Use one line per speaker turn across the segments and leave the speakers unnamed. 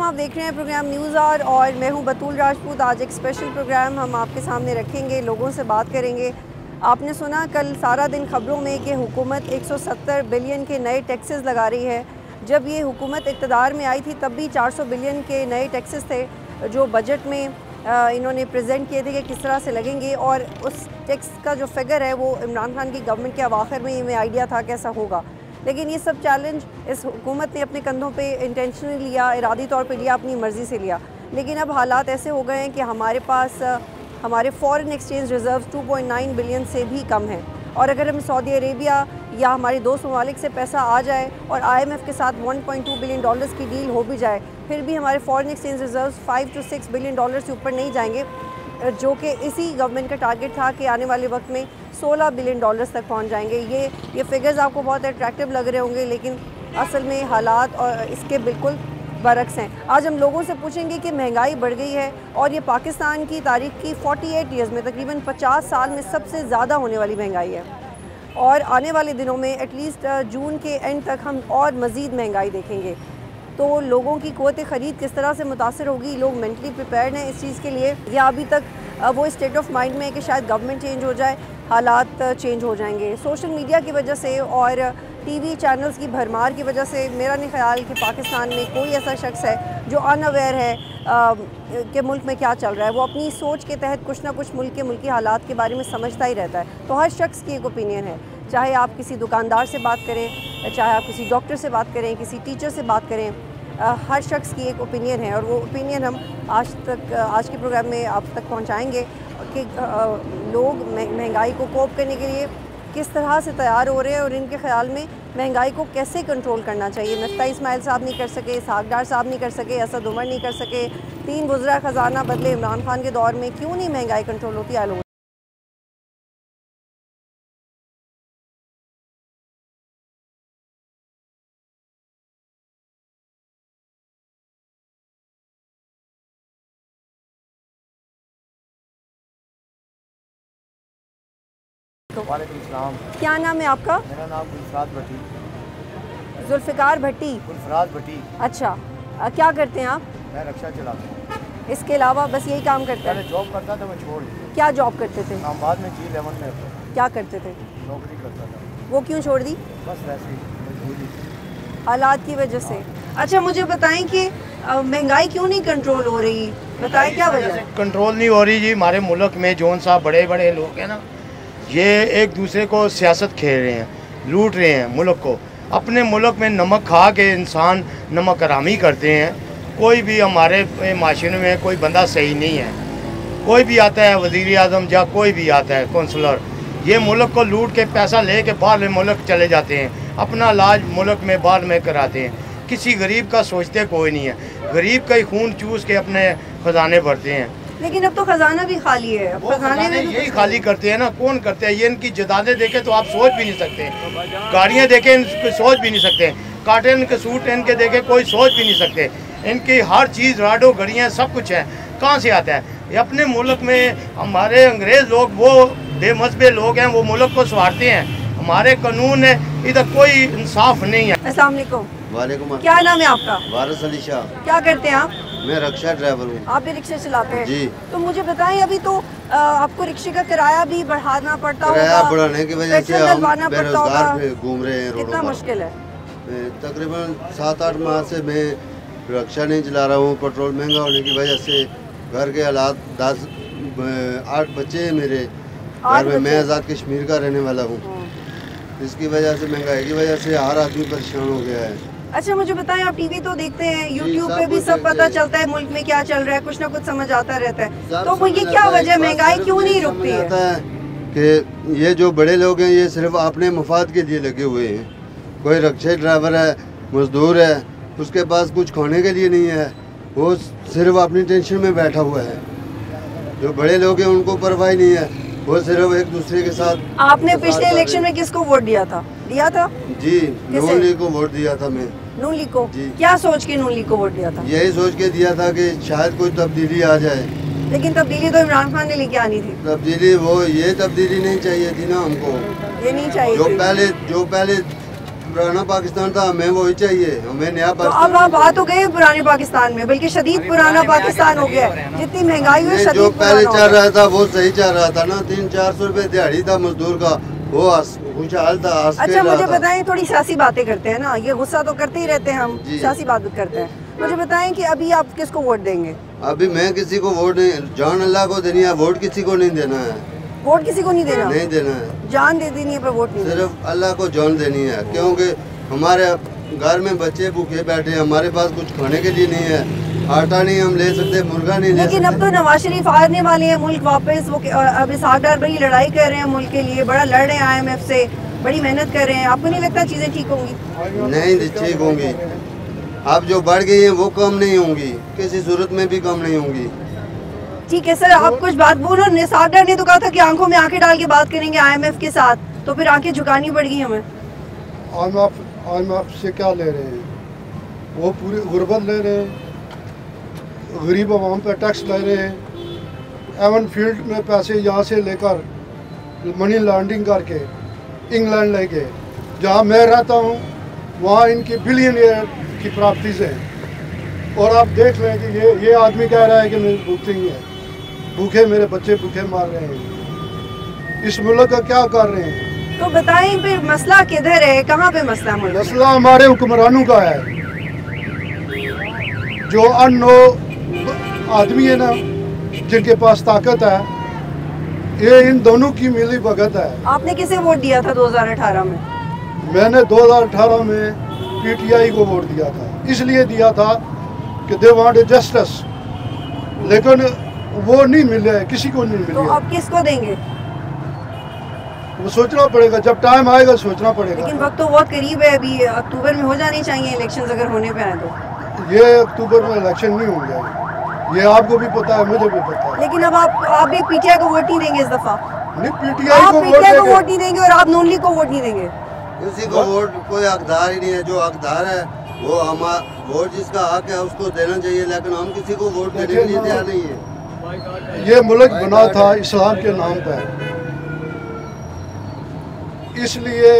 आप देख रहे हैं प्रोग्राम न्यूज़ आवर और मैं हूं बतूल राजपूत। आज एक स्पेशल प्रोग्राम हम आपके सामने रखेंगे, लोगों से बात करेंगे। आपने सुना कल सारा दिन खबरों में कि हुकूमत 170 बिलियन के नए टैक्सेस लगा रही है। जब ये हुकूमत इक़्तिदार में आई थी तब भी 400 बिलियन के नए टैक्सेस थे जो बजट में इन्होंने प्रेजेंट किए थे कि किस तरह से लगेंगे, और उस टैक्स का जो फिगर है वो इमरान खान की गवर्नमेंट के अवाखिर में हमें आइडिया था कैसा होगा। लेकिन ये सब चैलेंज इस हुकूमत ने अपने कंधों पे इंटेंशनली लिया, इरादी तौर पे लिया, अपनी मर्ज़ी से लिया। लेकिन अब हालात ऐसे हो गए हैं कि हमारे पास हमारे फॉरेन एक्सचेंज रिज़र्व 2.9 बिलियन से भी कम है, और अगर हम सऊदी अरेबिया या हमारे दोस्त ममालिक से पैसा आ जाए और IMF के साथ 1.2 बिलियन डॉलर्स की डील हो भी जाए, फिर भी हमारे फॉरेन एक्सचेंज रिज़र्व 5 से 6 बिलियन डॉलर से ऊपर नहीं जाएंगे, जो कि इसी गवर्नमेंट का टारगेट था कि आने वाले वक्त में 16 बिलियन डॉलर्स तक पहुंच जाएंगे। ये फिगर्स आपको बहुत अट्रैक्टिव लग रहे होंगे, लेकिन असल में हालात और इसके बिल्कुल बरक्स हैं। आज हम लोगों से पूछेंगे कि महंगाई बढ़ गई है और ये पाकिस्तान की तारीख की 48 ईयर्स में तकरीबन 50 साल में सबसे ज़्यादा होने वाली महंगाई है, और आने वाले दिनों में एटलीस्ट जून के एंड तक हम और मज़ीद महंगाई देखेंगे। तो लोगों की क़ुव्वत ख़रीद किस तरह से मुतासर होगी, लोग मेंटली प्रिपेयर्ड हैं इस चीज़ के लिए, या अभी तक वो स्टेट ऑफ माइंड में है कि शायद गवर्नमेंट चेंज हो जाए, हालात चेंज हो जाएंगे। सोशल मीडिया की वजह से और टीवी चैनल्स की भरमार की वजह से मेरा नहीं ख्याल कि पाकिस्तान में कोई ऐसा शख्स है जो अनअवेयर है कि मुल्क में क्या चल रहा है। वो अपनी सोच के तहत कुछ ना कुछ मुल्की हालात के बारे में समझता ही रहता है। तो हर शख्स की एक ओपिनियन है, चाहे आप किसी दुकानदार से बात करें, चाहे आप किसी डॉक्टर से बात करें, किसी टीचर से बात करें, हर शख्स की एक ओपिनियन है, और वो ओपिनियन हम आज के प्रोग्राम में आप तक पहुंचाएंगे कि लोग महंगाई को कोप करने के लिए किस तरह से तैयार हो रहे हैं और इनके ख्याल में महंगाई को कैसे कंट्रोल करना चाहिए। मिफ्ता इस्माइल साहब नहीं कर सके, इसहाक डार साहब नहीं कर सके, असद उमर नहीं कर सके, 3 वज़रा ख़जाना बदले इमरान खान के दौर में, क्यों नहीं महंगाई कंट्रोल होती है।
वालेकुम सलाम।
क्या नाम है आपका?
मेरा नाम गुलफराज भट्टी।
जुल्फ़िकार भट्टी।
गुलफराज भट्टी।
अच्छा, क्या करते हैं आप?
मैं रिक्शा चलाता हूँ।
इसके अलावा बस यही काम करते हैं?
पहले जॉब करता था, मैं छोड़ दी।
क्या जॉब करते थे?
बाद में G11 में
क्या करते थे?
नौकरी करता था।
वो क्यों छोड़ दी?
बस वैसे ही मजबूरी,
हालात की वजह से। अच्छा, मुझे बताएं कि महंगाई क्यों नहीं कंट्रोल हो रही, बताएं क्या वजह है?
कंट्रोल नहीं हो रही जी। हमारे मुल्क में जौन सा बड़े बड़े लोग हैं ना, ये एक दूसरे को सियासत खेल रहे हैं, लूट रहे हैं मुल्क को। अपने मुल्क में नमक खा के इंसान नमक हरामी करते हैं। कोई भी हमारे माशरे में कोई बंदा सही नहीं है। कोई भी आता है वज़ीर आज़म या कोई भी आता है कौंसलर, ये मुल्क को लूट के पैसा ले के बाहर मुल्क चले जाते हैं, अपना इलाज मुल्क में बाहर में कराते हैं। किसी गरीब का सोचते कोई नहीं है। गरीब का ही खून चूस के अपने ख़जाने भरते हैं।
लेकिन अब तो खजाना भी खाली है।
खजाने में यही खाली करते हैं ना, कौन करते हैं? ये इनकी जदादें देखे तो आप सोच भी नहीं सकते, गाड़ियाँ देखे इनकी सोच भी नहीं सकते, कॉटन के सूट इनके देखे कोई सोच भी नहीं सकते। इनकी हर चीज़ राडो घड़ियाँ सब कुछ है, कहाँ से आता है? ये अपने मुल्क में हमारे अंग्रेज़ लोग, वो बेमज़हब लोग हैं, वो मुल्क को संवारते हैं। हमारे कानून है, इधर कोई इंसाफ नहीं है।
अस्सलाम वालेकुम।
वालेकुम।
क्या नाम है आपका?
वारिस अली शाह।
क्या करते हैं आप?
मैं रिक्शा ड्राइवर हूँ।
आप भी रिक्शा चलाते हैं?
जी।
तो मुझे बताएं, अभी तो आपको रिक्शे का किराया भी बढ़ाना पड़ता होगा,
किराया बढ़ाने की वजह से हम बेरोजगार पे घूम रहे हैं।
कितना मुश्किल है?
तकरीबन 7-8 माह से मैं रिक्शा नहीं चला रहा हूँ। पेट्रोल महंगा होने की वजह से घर के हालात, 8 बच्चे हैं मेरे घर में। मैं आज़ाद कश्मीर का रहने वाला हूँ। इसकी वजह से, महंगाई की वजह से हर आदमी परेशान हो गया है।
अच्छा, मुझे बताएं, आप टीवी तो देखते हैं, यूट्यूब पे भी सब पता चलता है मुल्क में क्या चल रहा है, कुछ ना कुछ समझ आता रहता है। तो ये क्या वजह, महंगाई क्यों नहीं रुकती है?
कि ये जो बड़े लोग हैं ये सिर्फ अपने मुफाद के लिए लगे हुए हैं। कोई रिक्शा ड्राइवर है, मजदूर है, उसके पास कुछ खाने के लिए नहीं है, वो सिर्फ अपनी टेंशन में बैठा हुआ है। जो बड़े लोग हैं उनको परवाह नहीं है, वो सिर्फ एक दूसरे के साथ।
आपने पिछले इलेक्शन में किसको वोट दिया था?
जी, नून लीग को वोट दिया था मैं।
नून लीग को? क्या सोच के नून लीग को वोट दिया था?
यही सोच के दिया था कि शायद कोई तब्दीली आ जाए।
लेकिन तब्दीली तो इमरान खान ने लेके आनी थी।
ये तब्दीली नहीं चाहिए थी ना हमको।
ये नहीं चाहिए
जो पहले पुराना पाकिस्तान था, हमें वही चाहिए, हमें नया
तो अब
पाकिस्तान।
आप आ तो गए पुराने पाकिस्तान में, बल्कि शदीद पुराना पाकिस्तान हो गया है। जितनी महंगाई हुई
जो
शदीद
पहले
पुराना
चल
हो गया।
रहा था वो सही चल रहा था ना, 300-400 रुपए दिहाड़ी था मजदूर का, वो खुशहाल था।
अच्छा मुझे बताएं, थोड़ी सियासी बातें करते हैं ना, ये गुस्सा तो करते ही रहते हैं हम,
जी।
सियासी बात भी करते हैं। मुझे बताएं कि अभी आप किसको वोट देंगे?
अभी मैं किसी को वोट नहीं, जान अल्लाह को देनी है, वोट किसी को नहीं देना है।
वोट किसी को नहीं देना?
नहीं देना है,
जान दे देनी है पर वोट नहीं देना।
सिर्फ अल्लाह को जान देनी है, क्योंकि हमारे घर में बच्चे भूखे बैठे हैं, हमारे पास कुछ खाने के लिए नहीं है, आटा नहीं हम ले सकते, मुर्गा नहीं ले
लेकिन अब
सकते।
तो नवाज शरीफ आने वाले हैं मुल्क वापस, वो अब इसहाक डार बड़ी लड़ाई कर रहे हैं मुल्क के लिए, बड़ा लड़ रहे हैं IMF से, बड़ी मेहनत कर रहे हैं। आपको नहीं लगता चीज़ें ठीक होंगी?
नहीं ठीक होंगी, अब जो बढ़ गई है वो कम नहीं होंगी, किसी सूरत में भी कम नहीं होंगी।
ठीक है सर, आप कुछ बात बोलो। इसहाक डार ने तो कहा था कि आंखों में आंखें डाल के बात करेंगे IMF के साथ, तो फिर आंखें झुकानी पड़ गई हमें।
IMF से क्या ले रहे हैं? वो पूरी गुर्बत ले रहे हैं, गरीब आवाम पे टैक्स ले रहे हैं, एवन फील्ड में पैसे यहाँ से लेकर मनी लॉन्ड्रिंग करके इंग्लैंड ले गए। जहाँ मैं रहता हूँ वहाँ इनकी बिलियनियर की प्रॉपर्टीज़ हैं, और आप देख लें कि ये आदमी कह रहा है कि मेरी भूख नहीं है, भूखे मेरे बच्चे भूखे मार रहे हैं, इस मुल्क का क्या कर रहे हैं?
तो बताएं फिर मसला किधर है, कहाँ पे मसला मुल्क में?
मसला हमारे हुक्मरानों का है, जो अनो आदमी है ना, जिनके पास ताकत है, ये इन दोनों की मिली भगत है।
आपने किसे वोट दिया था 2018 में?
मैंने 2018 में PTI को वोट दिया था, इसलिए दिया था कि दे वांट जस्टिस, लेकिन वो नहीं मिले, किसी को नहीं
तो
मिली।
आप किसको देंगे?
वो सोचना पड़ेगा, जब टाइम आएगा सोचना
लेकिन
पड़ेगा।
वक्त तो बहुत करीब है, अभी अक्टूबर में हो जानी चाहिए इलेक्शंस अगर होने पे आए तो।
ये अक्टूबर में इलेक्शन नहीं होंगे, ये आपको भी पता है, मुझे भी पता है।
लेकिन अब आप भी PTI को वोट नहीं देंगे इस दफा?
नहीं, PTI
आप
को
PTI को वोट
वोट
नहीं देंगे और आप नॉन लीग को वोट नहीं देंगे?
किसी को वोट कोई हकदार ही नहीं है, जो हकदार है वो हमारा वोट जिसका हक है उसको देना चाहिए, लेकिन हम किसी को वोट देने के लिए तैयार नहीं है।
ये मुल्क बना था इस्लाम के नाम पर, इसलिए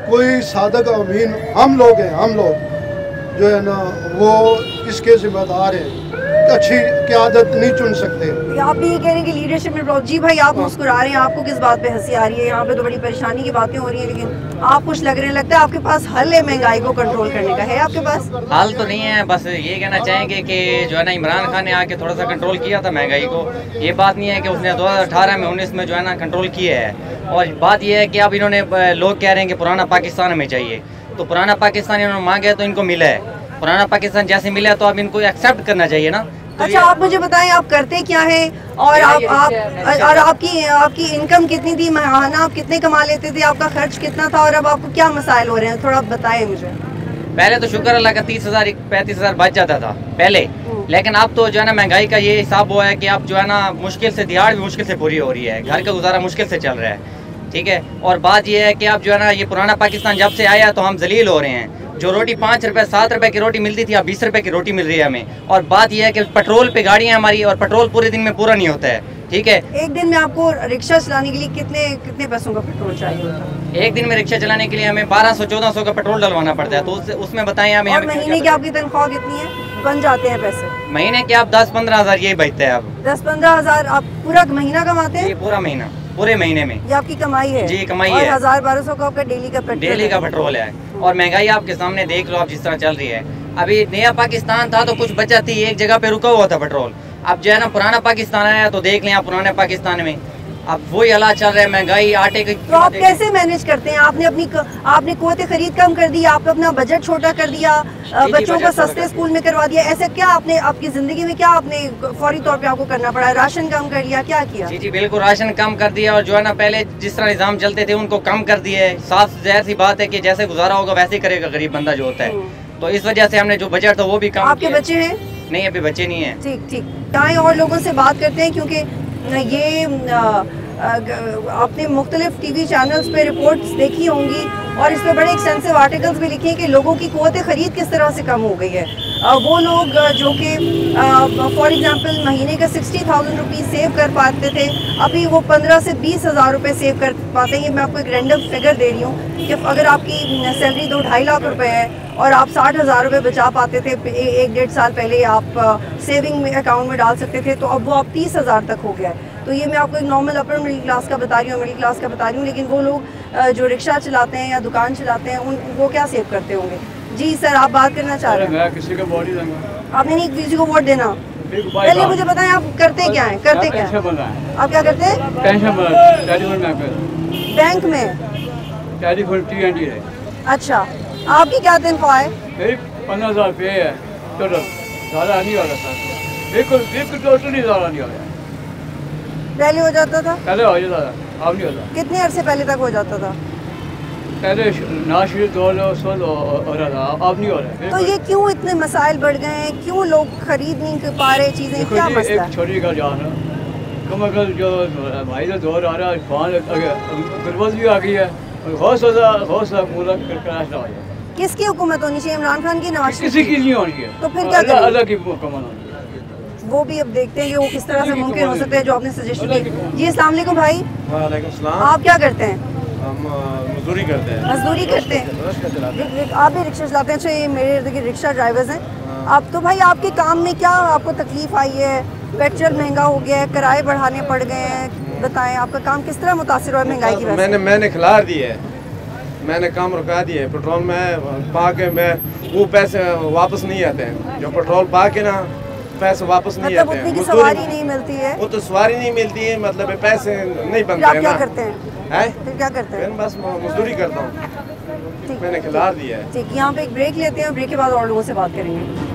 कोई सादक अमीन हम लोग हैं, हम लोग जो है ना वो इसके जिम्मेदार हैं, अच्छी क़यादत नहीं चुन सकते।
आप भी ये कह रहे हैं कि लीडरशिप में प्रॉब्लम। जी भाई, आप मुस्कुरा रहे हैं, आपको किस बात पे हंसी आ रही है? यहाँ पे तो बड़ी परेशानी की बातें हो रही हैं, लेकिन आप कुछ लग रहे हैं, लगता है आपके पास हल है महंगाई को कंट्रोल करने का। है आपके पास
हाल? तो नहीं है, बस ये कहना चाहेंगे कि जो है ना इमरान खान ने आके थोड़ा सा कंट्रोल किया था महंगाई को। ये बात नहीं है कि उसने 2018 में 19 में जो है ना कंट्रोल किया है। और बात ये है कि अब इन्होंने, लोग कह रहे हैं कि पुराना पाकिस्तान हमें चाहिए, तो पुराना पाकिस्तान इन्होंने मांगा है तो इनको मिला है। पुराना पाकिस्तान जैसे मिला तो अब इनको एक्सेप्ट करना चाहिए ना। तो
अच्छा, आप मुझे बताएं आप करते क्या है, और और आपकी इनकम कितनी थी महाना, आप कितने कमा लेते थे, आपका खर्च कितना था, और अब आपको क्या मसाइल हो रहे हैं, थोड़ा बताएं मुझे।
पहले तो शुक्र अल्लाह का 30,000 35,000 बच जाता था पहले, लेकिन अब तो जो है ना महंगाई का ये हिसाब हुआ है कि अब जो है ना मुश्किल से दिहाड़ भी मुश्किल से पूरी हो रही है, घर का गुजारा मुश्किल से चल रहा है। ठीक है, और बात ये है कि अब जो है ना ये पुराना पाकिस्तान जब से आया तो हम जलील हो रहे हैं। जो रोटी 5 रुपए 7 रुपए की रोटी मिलती थी, अब 20 रुपए की रोटी मिल रही है हमें। और बात यह है कि पेट्रोल पे गाड़ियां हमारी, और पेट्रोल पूरे दिन में पूरा नहीं होता है। ठीक है,
एक दिन में आपको रिक्शा चलाने के लिए कितने पैसों का पेट्रोल चाहिए होता है?
एक दिन में रिक्शा चलाने के लिए हमें 1200-1400 का पेट्रोल डलवाना पड़ता है, तो उसमें बताएं हमें।
और महीने की आपकी तनख्वाह कितनी है? बन जाते हैं पैसे
महीने के आप 10-15 हज़ार यही बचते हैं। अब
10-15 हज़ार आप पूरा महीना कमाते हैं?
ये पूरा महीना, पूरे महीने में
ये आपकी कमाई है?
जी, कमाई
और
है।
1000-1200 का आपका डेली का पेट्रोल?
डेली का पेट्रोल है। और महंगाई आपके सामने देख लो आप जिस तरह चल रही है। अभी नया पाकिस्तान था तो कुछ बचा थी, एक जगह पे रुका हुआ था पेट्रोल। अब जो है ना पुराना पाकिस्तान आया तो देख लें आप पुराने पाकिस्तान में अब वही हालात चल रहे हैं, महंगाई, आटे की।
तो आप कैसे मैनेज करते हैं? आपने कुव्वत खरीद कम कर दी, आपने अपना बजट छोटा कर दिया, बच्चों को सस्ते स्कूल में करवा दिया, ऐसा क्या आपने आपकी जिंदगी में क्या आपने फौरी तौर पे आपको करना पड़ा? राशन कम कर लिया, क्या किया?
जी बिल्कुल, राशन कम कर दिया, और जो है ना पहले जिस तरह निज़ाम चलते थे उनको कम कर दिए। साफ जाहिर सी बात है कि जैसे गुजारा होगा वैसे ही करेगा गरीब बंदा जो होता है। तो इस वजह से हमने जो बजट था वो भी कम।
आपके बच्चे हैं?
नहीं, अभी बच्चे नहीं है।
ठीक ठीक, आए और लोगों से बात करते हैं, क्योंकि ये आपने मुख्तलिफ TV चैनल्स पे रिपोर्ट्स देखी होंगी और इस पर बड़े एक्सटेंसिव आर्टिकल्स भी लिखे हैं कि लोगों की क़ुव्वत खरीद किस तरह से कम हो गई है। वो लोग जो कि फॉर एग्जांपल महीने का 60,000 रुपीज़ सेव कर पाते थे, अभी वो 15 से 20,000 रुपये सेव कर पाते हैं। ये मैं आपको एक रैंडम फिगर दे रही हूँ कि अगर आपकी सैलरी 2-2.5 लाख रुपए है और आप 60,000 रुपये बचा पाते थे 1-1.5 साल पहले, आप सेविंग में अकाउंट में डाल सकते थे, तो अब वो आप 30,000 तक हो गया है। तो ये मैं आपको एक नॉर्मल अपर मिडिल क्लास का बता रही हूँ, मिडिल क्लास का बता रही हूँ। लेकिन वो लोग जो रिक्शा चलाते हैं या दुकान चलाते हैं, वो क्या सेव करते होंगे? जी सर, आप बात करना चाह रहे हैं?
मैं किसी को वोट नहीं दूंगा।
आपने नहीं किसी को वोट देना? पहले मुझे बताएं आप करते क्या हैं? करते क्या हैं? आप क्या करते हैं?
पेंशन बैंक में टेलीफोन TNT है।
अच्छा, आपकी क्या तनख्वाह है?
मेरी 15,000 रुपये है टोटल, ज़्यादा नहीं हो रहा सर, बिल्कुल टोटल नहीं ज़्यादा नहीं हो रहा।
पहले हो जाता था?
पहले हो जाता था, अब नहीं होता।
कितने अरसे पहले तक हो जाता था?
पहले नाशरी 200 हो रहा था, अब नहीं हो रहा।
तो ये क्यों इतने मसाइल बढ़ गए हैं? क्यों लोग खरीद नहीं पा रहे चीज़ें? क्या मसला है?
एक छोटी का जान कम अगर जो भाई का दौर आ रहा है, गुर्बत भी आ गई है, हौसला पूरा क्रैश हो जाए।
किसकी हुकूमत होनी चाहिए? इमरान खान की, नवाज शरीफ
किसी की नहीं होनी है।
तो फिर क्या करें?
अल्लाह की हुकूमत होनी है।
वो भी अब देखते हैं कि वो किस तरह से मुमकिन हो सकता है, जो आपने सजेशन की। जी अस्सलाम वालेकुम भाई।
वालेकुम सलाम।
आप क्या करते हैं?
हम मजदूरी करते हैं।
मजदूरी करते हैं? आप भी रिक्शा चलाते हैं? अच्छा, ये मेरे इर्द गिर्द रिक्शा ड्राइवर्स हैं। आप तो भाई, आपके काम में क्या आपको तकलीफ आई है? पेट्रोल महंगा हो गया है, किराए बढ़ाने पड़ गए हैं, बताएं आपका काम किस तरह मुतासिर हुआ है महंगाई की वजह से?
मैंने खिलार दी है, मैंने काम रुका दिया है। पेट्रोल में पा के मैं वो पैसे वापस नहीं आते हैं, जो पेट्रोल पा के ना पैसे वापस नहीं
मतलब
आते हैं।
उतनी की सवारी नहीं मिलती है?
वो तो सवारी नहीं मिलती है, मतलब पैसे नहीं बनते
आप
हैं
क्या
ना।
करते हैं? फिर क्या करते हैं?
बस मजदूरी करता हूँ, मैंने खिलार दिया है।
ठीक, यहाँ पे एक ब्रेक लेते हैं, ब्रेक के बाद और लोगों से बात करेंगे।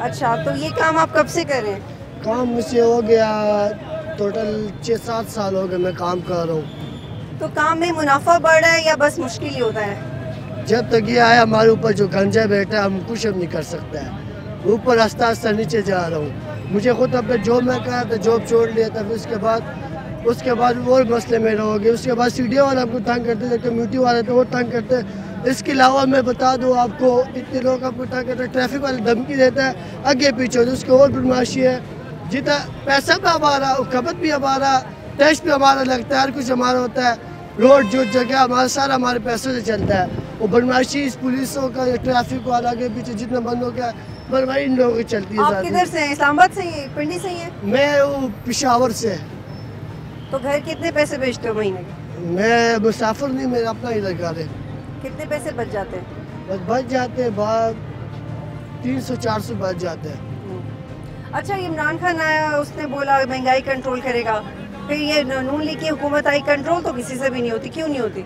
अच्छा, तो ये काम आप कब से कर रहे हैं?
काम मुझसे हो गया टोटल 6-7 साल हो गए मैं काम कर रहा हूँ।
तो काम में मुनाफा बढ़ रहा है या बस मुश्किल ही होता है?
जब तक ये आया हमारे ऊपर जो गंजा बैठा है, हम कुछ अब नहीं कर सकते हैं। ऊपर आस्ता आस्ता नीचे जा रहा हूँ। मुझे खुद अपने जॉब में कहा था, जॉब छोड़ लिया था। फिर उसके बाद और मसले में रहोगे। उसके बाद सीढ़ियों वाले हमको तंग करते थे, कम्यूनिटी वाले तो वो तंग करते। इसके अलावा मैं बता दूँ आपको, इतने लोग आपको तंग करते, ट्रैफिक वाले धमकी देता है आगे पीछे, उसको और बदमाशी है। जितना पैसा भी हमारा, खपत भी हमारा, टेस्ट भी हमारा लगता है, हर कुछ हमारा होता है। रोड जो जगह हमारा सारा हमारे पैसों से चलता है। वो बदमाशी इस पुलिसों का, ट्रैफिक वाला आगे पीछे जितना बंद हो गया, बदमाशी इन लोगों की चलती है।
आप किधर से हैं? इस्लामाबाद से ही, पिंडी से ही हैं?
मैं वो पेशावर से।
तो घर कितने पैसे बेचते हो महीने के?
मैं मुसाफिर नहीं, मेरा अपना ही लगा रहे।
कितने पैसे बच जाते हैं?
बस बच जाते हैं, बाद 300-400 बच जाते हैं।
अच्छा, इमरान खान आया, उसने बोला महंगाई कंट्रोल करेगा। फिर ये नून लीग की हुकूमत आई, कंट्रोल तो किसी से भी नहीं होती। क्यों नहीं होती?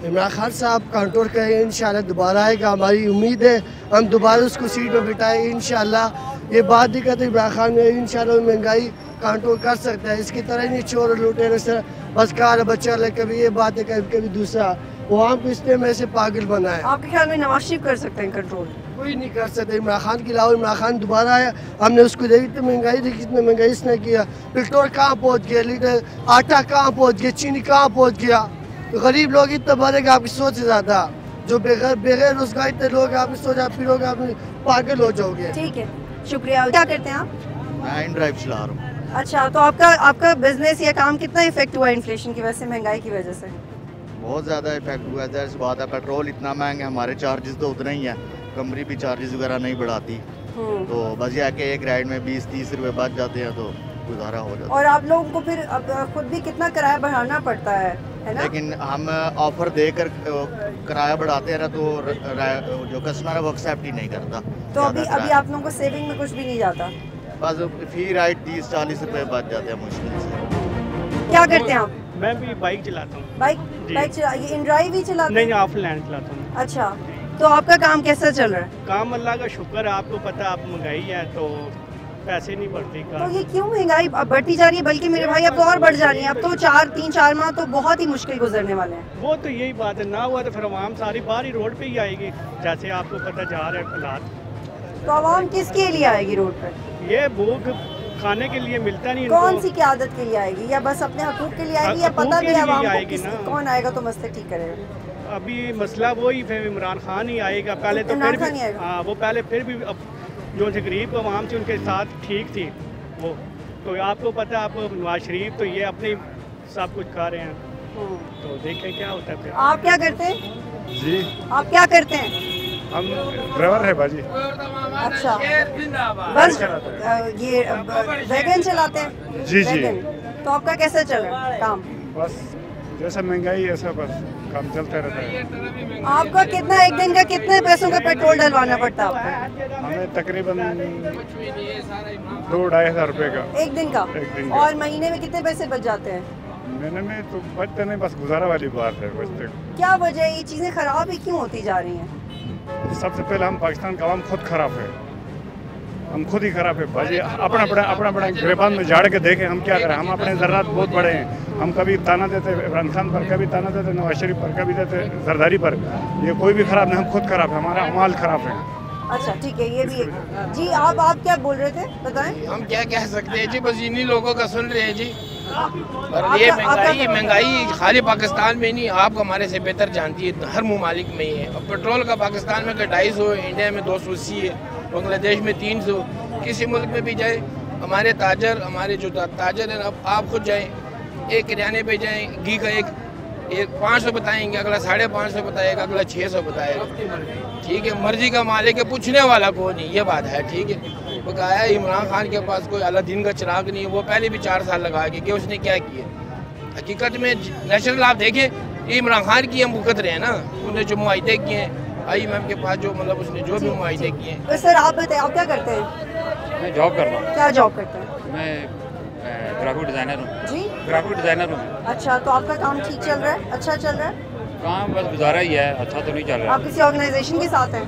इमरान खान साहब कंट्रोल करेंगे, इंशाल्लाह दोबारा आएगा। हमारी उम्मीद है हम दोबारा उसको सीट पर बिठाएंगे इंशाल्लाह। ये बात दिक्कत है इमरान खान में, इंशाल्लाह महंगाई कंट्रोल कर सकता है। इसकी तरह नहीं चोर लुटेरे से बस कार बच्चा ले, कभी ये बात है कभी दूसरा। वो हमको इसलिए में से पागल बना है।
आपके ख्याल में नवाज शरीफ कर सकते हैं कंट्रोल?
कोई नहीं कर सकते। इमरान खान के अलावा इमरान खान दोबारा आया, हमने उसको देखी तो महंगाई देखी, कितनी महंगाई इसने किया। पेट्रोल कहाँ पहुँच गया, लीटर आटा कहाँ पहुँच गया, चीनी कहाँ पहुँच गया। तो गरीब लोग इतना बढ़ेगा आपकी सोच से ज़्यादा। जो बेगैर रोजगार इतने लोग आपकी सोच, आप फिरोगे, आप पागल हो जाओगे।
ठीक है, शुक्रिया। क्या करते हैं आप?
मैं इन-ड्राइव चला रहा हूँ।
अच्छा, तो आपका बिजनेस या काम कितना इफेक्ट हुआ इन्फ्लेशन की वजह से, महंगाई की वजह से?
बहुत ज़्यादा इफेक्ट हुआ है। जैसे बात है, पेट्रोल इतना महंगा, हमारे चार्जेस तो उतने ही हैं, कंपनी भी चार्जेस वगैरह नहीं बढ़ाती। तो बस यह है कि एक राइड में 20-30 रुपये बच जाते हैं, तो गुजारा हो जाता
और आप लोगों को फिर अब खुद भी कितना किराया बढ़ाना पड़ता है
है।
ना?
लेकिन हम ऑफर देकर किराया बढ़ाते हैं ना तो जो कस्टमर है वो एक्सेप्ट ही नहीं करता।
तो अभी आप लोगों को सेविंग में कुछ भी नहीं जाता?
बस फी राइड 30-40 रुपए बच जाते हैं मुश्किल से।
क्या करते हैं आप?
मैं भी बाइक चलाता हूँ।
बाइक चला, ये इन ड्राइव ही चलाते हैं?
नहीं, ऑफलाइन चलाता हूँ।
अच्छा, तो आपका काम कैसा चल रहा है?
काम अल्लाह का शुक्र है, आपको पता है आप महंगाई है तो पैसे नहीं बढ़ते।
तो ये क्यों महंगाई बढ़ती जा रही है? बल्कि मेरे भाई अब तो और बढ़ जा रही है। अब तो 3-4 माह तो बहुत ही मुश्किल गुजरने वाले हैं।
वो तो यही बात है, ना हुआ तो फिर आवाम सारी बाहर ही रोड पे ही आएगी, जैसे आपको पता जा रहा है हालात।
तो आवाम किसके लिए आएगी रोड पर?
ये भूख खाने के लिए मिलता नहीं।
कौन सी क़यादत के लिए आएगी, या बस अपने हकूक के लिए आएगी, या पता भी आवाम को कौन आएगा तो मसले ठीक करेगा?
अभी मसला वही फिर इमरान खान ही आएगा। पहले तो फिर भी हाँ, वो पहले फिर भी अब जो गरीब आवाम थी उनके साथ ठीक थी वो। तो आपको पता है, आप नवाज शरीफ तो ये अपने सब कुछ खा रहे हैं, तो देखें क्या होता है फिर।
आप क्या करते हैं
जी?
आप क्या करते हैं?
हम ड्राइवर है बाजी।
अच्छा, बस ये वैगन चलाते हैं?
जी जी।
तो आपका कैसा चल रहा है काम?
बस जैसा महंगाई ऐसा बस काम चलता रहता है।
आपका कितना एक दिन का कितने पैसों का पेट्रोल डलवाना पड़ता है आपको?
हमें तकरीबन 2-2.5 हज़ार रुपये का
एक दिन का। और महीने में कितने पैसे बच जाते हैं?
महीने में तो बचते नहीं, बस गुजारा वाली बात है। बचते
क्या वजह है, ये चीज़ें खराब ही क्यों होती जा रही हैं?
सबसे पहले हम पाकिस्तान का आवाम खुद खराब है, हम खुद ही खराब है बाजी। अपना गिरबान में झाड़ के देखें हम क्या करें। हम अपने ज़र्रात बहुत बड़े हैं, हम कभी ताना देते इमरान खान पर, कभी ताना देते नवाज शरीफ पर, कभी देते जरदारी पर। ये कोई भी खराब नहीं, हम खुद खराब है, हमारा अमाल खराब है।
अच्छा ठीक है, ये भी एक। जी आप क्या बोल रहे थे, बताएं।
हम क्या कह सकते हैं जी, बस इन्हीं लोगों का सुन रहे हैं जी। और ये महंगाई खाली पाकिस्तान में नहीं, आप हमारे से बेहतर जानती है, हर ममालिक में ही है। और पेट्रोल का पाकिस्तान में 250 है, इंडिया में 280 है, बांग्लादेश में 300। किसी मुल्क में भी जाए, हमारे ताजर, हमारे जो ताजर हैं, आप खुद जाएँ, एक किराने पे जाएँ, घी का एक 500 बताएंगे, अगला 550 बताएगा, अगला 600 बताएगा। ठीक है, मर्जी का मालिक है, पूछने वाला को नहीं, ये बात है। ठीक है, बकाया इमरान खान के पास कोई अलादीन का चिराग नहीं है, वो पहले भी 4 साल लगा के कि उसने क्या किया। हकीकत में नेशनल आप देखें, इमरान खान की हम भुगत रहे हैं ना, उन्होंने जो मुआहदे किए हैं IMF के पास, जो मतलब उसने जो भी मुआहदे किए हैं।
तो सर आप बताएं, आप क्या करते हैं?
मैं जॉब कर रहा हूँ।
क्या जॉब करते हैं?
मैं ग्राफिक डिज़ाइनर हूँ।
जी,
ग्राफिक डिज़ाइनर हूँ।
अच्छा, तो आपका काम ठीक चल रहा है, अच्छा चल रहा है?
काम बस गुजारा ही है, अच्छा तो नहीं चल रहा।
आप किसी ऑर्गेनाइजेशन के साथ हैं?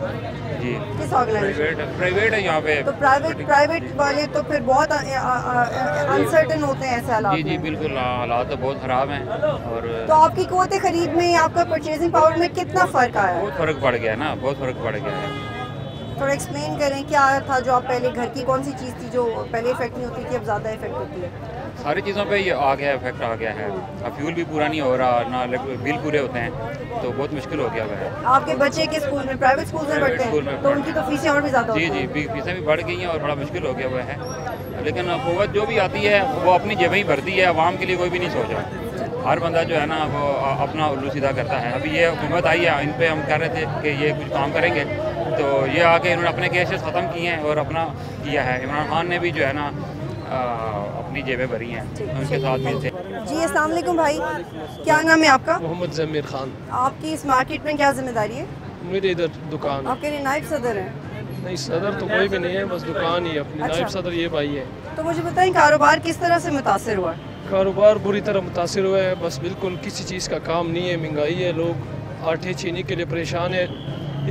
जी।
किस ऑर्गेनाइजेशन?
प्राइवेट है यहाँ पे।
तो प्राइवेट वाले तो फिर बहुत अनसर्टन होते हैं ऐसे हालात।
जी जी बिल्कुल, हालात तो बहुत ख़राब हैं। और
तो आपकी क़ुव्वत खरीद में, आपका परचेजिंग पावर में कितना फ़र्क आया है?
बहुत फ़र्क पड़ गया ना, बहुत फ़र्क पड़ गया है।
थोड़ा एक्सप्लेन करें, क्या था जो आप पहले, घर की कौन सी चीज़ थी जो पहले इफेक्ट नहीं होती थी, अब ज़्यादा इफेक्ट होती है?
सारी चीज़ों पे ये आ गया, इफेक्ट आ गया है। अब फ्यूल भी पूरा नहीं हो रहा, ना बिल पूरे होते हैं, तो बहुत मुश्किल हो गया है।
आपके बच्चे किस स्कूल में, प्राइवेट स्कूल में पढ़ते हैं, तो उनकी तो फीसें और भी ज़्यादा होती हैं?
जी, फीसें भी बढ़ गई हैं और बड़ा मुश्किल हो गया हुआ है। लेकिन क़ुव्वत जो भी आती है वो अपनी जेब ही भरती है, आवाम के लिए कोई भी नहीं सोच रहा। हर बंदा जो है ना वो अपना उल्लू सीधा करता है। अभी ये हुकूमत आई है, इन पे हम कह रहे थे कि ये कुछ काम करेंगे, तो ये आके इन्होंने अपने केसेस ख़त्म किए हैं और अपना किया है। इमरान खान ने भी जो है ना अपनी जेबें भरी हैं, उनके साथ मिलते।
जी अस्सलाम वालेकुम भाई, क्या नाम है आपका?
मोहम्मद ज़मीर खान।
आपकी इस मार्केट में क्या जिम्मेदारी है?
मेरे इधर दुकान।
आपके नायब सदर हैं?
नहीं, सदर तो कोई भी नहीं है, बस दुकान ही अपनी।
अच्छा।
नायब सदर ये भाई है।
तो मुझे बताएं, कारोबार किस तरह से मुतासर हुआ?
कारोबार बुरी तरह मुतासर हुआ है, बस बिल्कुल किसी चीज़ का काम नहीं है, महंगाई है, लोग आटे चीनी के लिए परेशान है।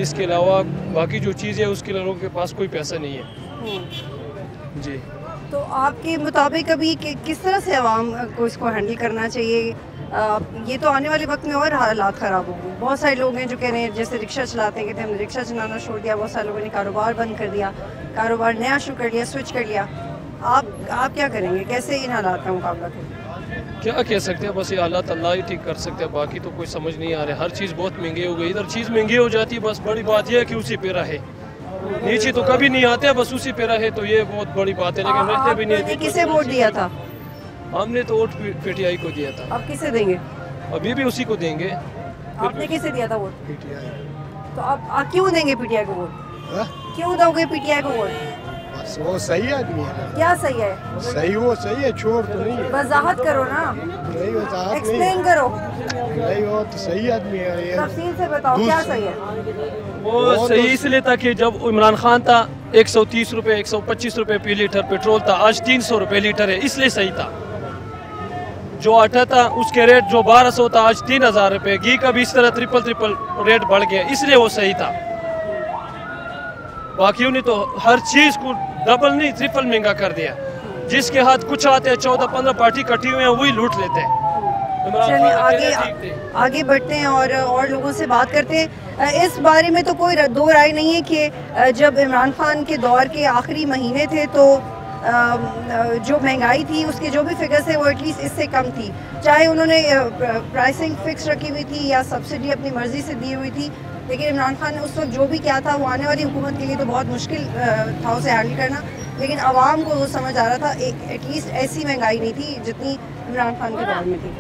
इसके अलावा बाकी जो चीज़ है उसके लिए लोगों के पास कोई पैसा नहीं है। जी,
तो आपके मुताबिक अभी किस तरह से आवाम को इसको हैंडल करना चाहिए? ये तो आने वाले वक्त में और हालात ख़राब होंगे। बहुत सारे लोग हैं जो कह रहे हैं, जैसे रिक्शा चलाते हैं, कहते हैं हमने रिक्शा चलाना छोड़ दिया, बहुत सारे लोगों ने कारोबार बंद कर दिया, कारोबार नया शुरू कर लिया, स्विच कर लिया। आप क्या करेंगे, कैसे इन हालात का मुकाबला करेंगे?
क्या कह सकते हैं, बस ये हालात अल्लाह ही ठीक कर सकते हैं, बाकी तो कोई समझ नहीं आ रहा है। हर चीज़ बहुत महंगी हो गई, इधर चीज़ महंगी हो जाती है, बस बड़ी बात यह है कि उसी पे रहे, नीचे तो कभी नहीं आते, बस उसी पे रहे, तो ये बहुत बड़ी बात है। लेकिन रहते भी नहीं।
किसे वोट दिया था?
हमने तो वोट PTI को दिया था।
अब किसे देंगे?
अभी भी उसी को देंगे।
आपने किसे दिया था वोट? PTI। तो आप क्यों देंगे PTI को वोट? क्यों दोगे PTI को वोट?
वो सही आदमी है।
क्या सही है?
सही वो सही है, छोड़ तो नहीं है।
वजाहत करो ना।
नहीं वजाहत नहीं,
एक्सप्लेन करो।
नहीं वो तो सही आदमी है ये।
तफसील से बताओ क्या सही है?
वो सही इसलिए था कि जब इमरान खान था 130 रुपये 125 रुपये फी लीटर पेट्रोल था, आज 300 रुपये लीटर है, इसलिए सही था। जो आटा था उसके रेट जो 1200 था आज 3000 रुपये। घी का भी इस तरह ट्रिपल रेट बढ़ गया, इसलिए वो सही था। बाकी उन्हें तो हर चीज़ को डबल नहीं ट्रिपल महंगा कर दिया। जिसके हाथ कुछ आते हैं 14-15 पार्टी कटी हुए हैं वही लूट लेते हैं।
चलिए आगे बढ़ते हैं और लोगों से बात करते हैं। इस बारे में तो कोई दो राय नहीं है कि जब इमरान खान के दौर के आखिरी महीने थे तो जो महंगाई थी उसके जो भी फिगर्स है वो एटलीस्ट इससे कम थी। चाहे उन्होंने प्राइसिंग फिक्स रखी हुई थी या सब्सिडी अपनी मर्जी से दी हुई थी, लेकिन इमरान खान ने उस वक्त जो भी किया था वो आने वाली हुकूमत के लिए तो बहुत मुश्किल था उसे हैंडल करना। लेकिन आवाम को वो समझ आ रहा था एटलीस्ट ऐसी महंगाई नहीं थी जितनी इमरान खान के दौर में थी।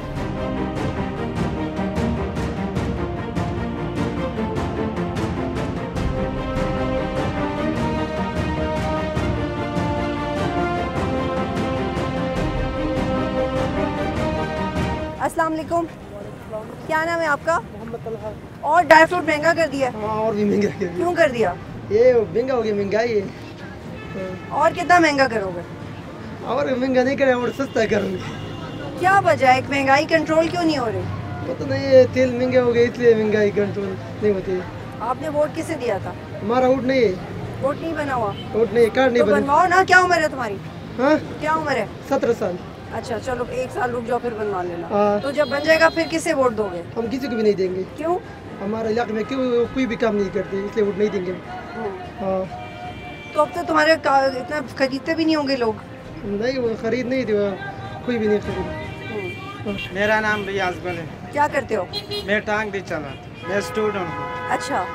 अस्सलाम वालेकुम, क्या नाम है आपका?
मोहम्मद तलहा।
और ड्राई फ्रूट महंगा कर दिया?
हाँ और भी महंगा कर दिया।
क्यों कर दिया?
ये महंगा हो गया, महंगाई है।
और कितना महंगा करोगे?
और महंगा नहीं करें और सस्ता करूँगी।
क्या वजह है, महंगाई कंट्रोल क्यों नहीं हो रही?
पता नहीं है, तेल महंगे हो गए इसलिए महंगाई कंट्रोल नहीं होती।
आपने वोट किसे दिया था?
हमारा वोट नहीं है।
वोट नहीं बना हुआ?
वोट नहीं, कार्ड नहीं
तो बनवाओ ना। क्या उम्र है तुम्हारी?
हाँ
क्या उम्र है?
17 साल।
अच्छा चलो 1 साल रुक जाओ फिर बनवा लेना। तो जब बन जाएगा फिर किसे वोट दोगे?
हम किसी को भी नहीं देंगे।
क्यों?
हमारे इलाके में क्यों कोई भी काम नहीं करते इसलिए वोट नहीं देंगे। हाँ
तो अब तो तुम्हारे इतना खरीदते भी नहीं होंगे लोग?
नहीं वो खरीद नहीं थे, कोई भी नहीं खरीद।
मेरा नाम रियाज गुल है।
क्या करते हो?
मैं टांग भी चलाता, मैं स्टूडेंट हूँ।
अच्छा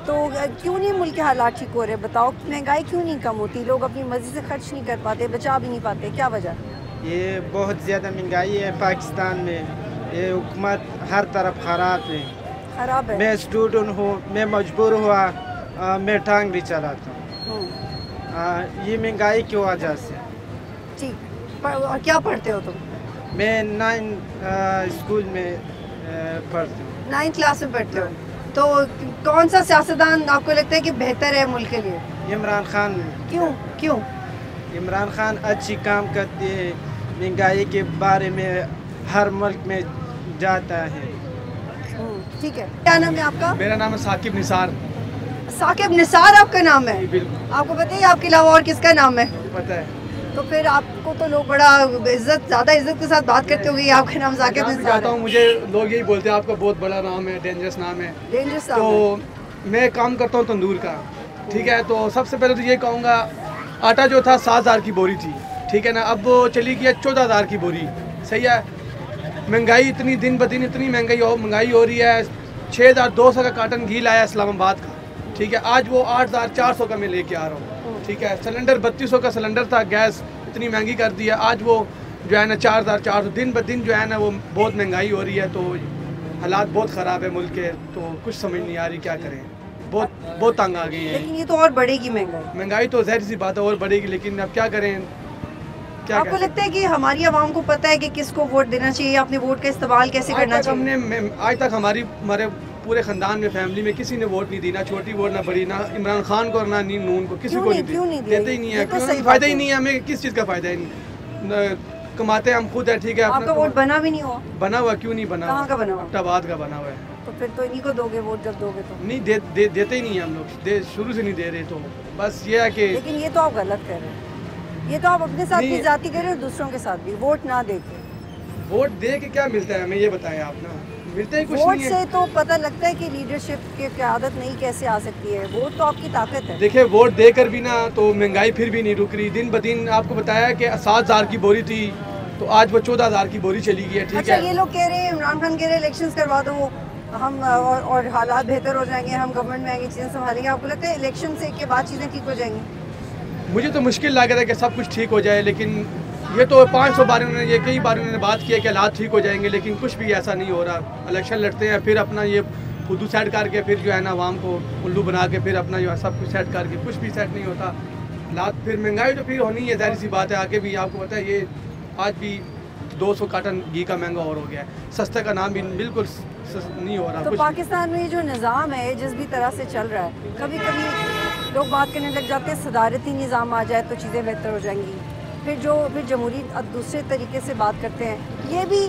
तो क्यों नहीं मुल्क के हालात ठीक हो रहे? बताओ महंगाई क्यों नहीं कम होती? लोग अपनी मर्जी से खर्च नहीं कर पाते, बचा भी नहीं पाते, क्या वजह?
ये बहुत ज़्यादा महंगाई है पाकिस्तान में। ये हुकूमत हर तरफ खराब है। मैं स्टूडेंट हूँ, मैं मजबूर हुआ, मैं टांग भी चलाता हूँ। ये महंगाई की वजह से।
ठीक, और क्या पढ़ते हो तुम?
मैं 9 स्कूल में पढ़ती हूँ।
9th क्लास में पढ़ते हो? तो कौन सा सियासतदान आपको लगता है कि बेहतर है मुल्क के लिए?
इमरान खान।
क्यों?
इमरान खान अच्छी काम करते हैं, महंगाई के बारे में हर मुल्क में जाता है।
ठीक है, क्या नाम है आपका?
मेरा नाम है साकिब निसार।
साकिब निसार आपका नाम है?
बिल्कुल।
आपको पता है आपके अलावा और किसका नाम है?
पता है।
तो फिर आपको तो लोग बड़ा ज़्यादा इज्जत के साथ बात करते होंगे, आपका नाम साकिब निसार है।
मुझे लोग यही बोलते हैं आपका बहुत बड़ा नाम है, डेंजरस नाम है।
डेंजरस
तो मैं काम करता हूँ तंदूर का, ठीक है। तो सबसे पहले तो ये कहूँगा, आटा जो था 7000 की बोरी थी, ठीक है ना, अब वो चली गई है 14000 की बोरी। सही है। महंगाई इतनी दिन ब दिन इतनी महंगाई हो रही है। 6200 का कार्टन घी लाया इस्लामाबाद का, ठीक है, आज वो 8400 का मैं लेके आ रहा हूँ, ठीक है। सिलेंडर 3200 का सिलेंडर था, गैस इतनी महंगी कर दी है, आज वो जो है ना 4400। दिन ब दिन जो है ना वो बहुत महंगाई हो रही है। तो हालात बहुत ख़राब है मुल्क के, तो कुछ समझ नहीं आ रही क्या करें। बहुत तंग आ गई है।
लेकिन ये तो और बढ़ेगी
महंगाई तो ज़ाहिर सी बात है और बढ़ेगी, लेकिन अब क्या करें।
आपको लगता है कि हमारी आवाम को पता है कि किसको वोट देना चाहिए, अपने वोट का इस्तेमाल कैसे करना चाहिए?
आज तक हमारे पूरे ख़ानदान में, फैमिली में किसी ने वोट नहीं दी, ना छोटी वोट ना बड़ी, ना इमरान खान को और ना नून को, किसी को नहीं देते ही नहीं है। फ़ायदा ही नहीं है हमें, किस चीज़ का फ़ायदा ही नहीं। कमाते हम खुद है, ठीक है।
आपका वोट बना भी नहीं हुआ?
बना हुआ क्यों नहीं बना?
कहाँ का बना हुआ?
अब्टाबाद का बना हुआ है।
तो फिर तो इन्हीं को दोगे वोट जब दोगे तो?
नहीं देते ही नहीं है हम लोग, शुरू से नहीं दे रहे। तो बस ये है कि,
लेकिन ये तो आप गलत कर रहे हैं। ये तो आप अपने साथ भी जाती कर रहे हो, दूसरों के साथ भी। वोट ना दे के,
वोट दे के क्या मिलता है हमें, ये बताएं आप ना। मिलता ही कुछ
वोट
नहीं है।
से तो पता लगता है कि लीडरशिप की क़यादत नहीं कैसे आ सकती है। वोट तो आपकी ताकत है।
देखिए, वोट देकर भी ना तो महंगाई फिर भी नहीं रुक रही। दिन ब दिन आपको बताया कि 7000 की बोरी थी, तो आज वो 14000 की बोरी चली गई है, ठीक
अच्छा,
है।
ये लोग कह रहे हैं, इमरान खान कह रहे हैं इलेक्शंस करवा दो, हम और हालात बेहतर हो जाएंगे, हम गवर्नमेंट में आएंगे, चीज़ें संभालेंगे। आपको लगता है इलेक्शन से के बाद चीज़ें ठीक हो जाएंगी?
मुझे तो मुश्किल लग रहा है कि सब कुछ ठीक हो जाए, लेकिन ये तो 500 बार उन्होंने, ये कई बार उन्होंने बात किया कि हालात ठीक हो जाएंगे, लेकिन कुछ भी ऐसा नहीं हो रहा। इलेक्शन लड़ते हैं, फिर अपना ये खुद सेट करके फिर जो है ना आवाम को उल्लू बना के फिर अपना जो है सब कुछ सेट करके, कुछ भी सेट नहीं होता। हालात फिर महंगाई तो फिर होनी है, जाहिर सी बात है। आगे भी आपको पता है ये आज भी 200 कार्टन घी का महंगा और हो गया है, सस्ते का नाम भी बिल्कुल नहीं हो रहा।
तो पाकिस्तान में जो निज़ाम है जिस भी तरह से चल रहा है, कभी कभी लोग बात करने लग जाते हैं सदारती निज़ाम आ जाए तो चीज़ें बेहतर हो जाएंगी, फिर जमहूरी दूसरे तरीके से बात करते हैं। ये भी